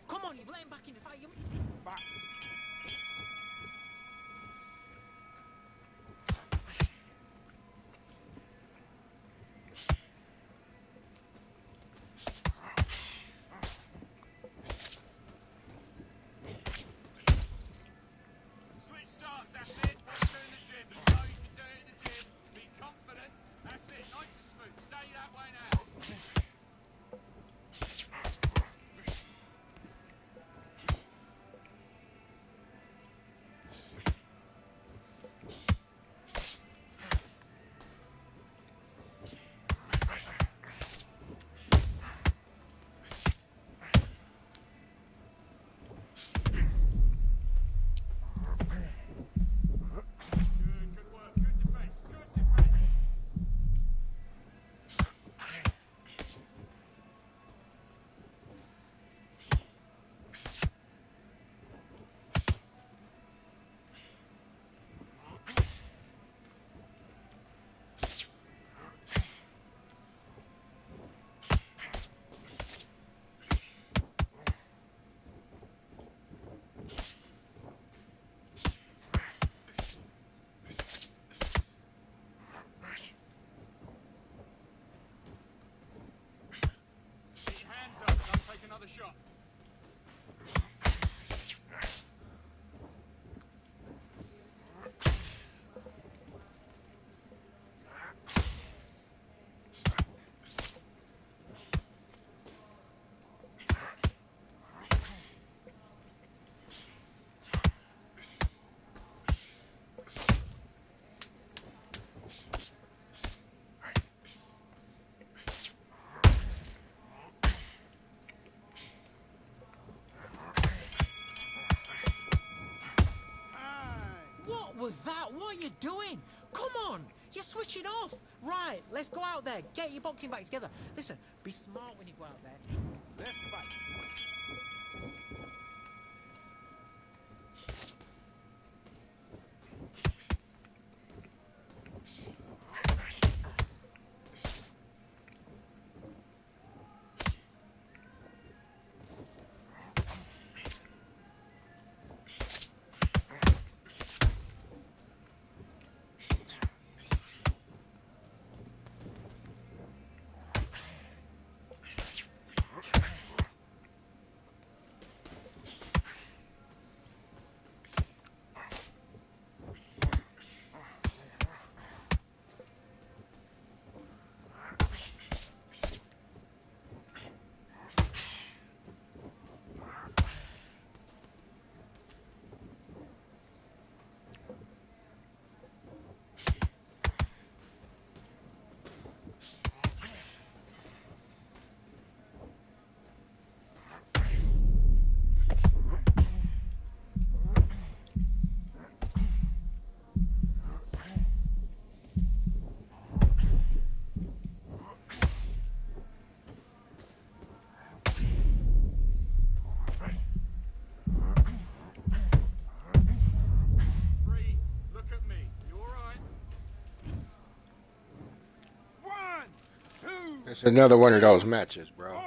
S8: Come on, you've let him back in the fight.
S5: Box.
S6: Switch starts, that's it. What you do in the gym. You know you can do it in the gym. Be confident. That's it. Nice and smooth. Stay that way now.
S8: was that? What are you doing? Come on, you're switching off. Right, let's go out there. Get your boxing back together. Listen, be smart when you go out there.
S5: Let's fight.
S4: It's another one of those matches, bro.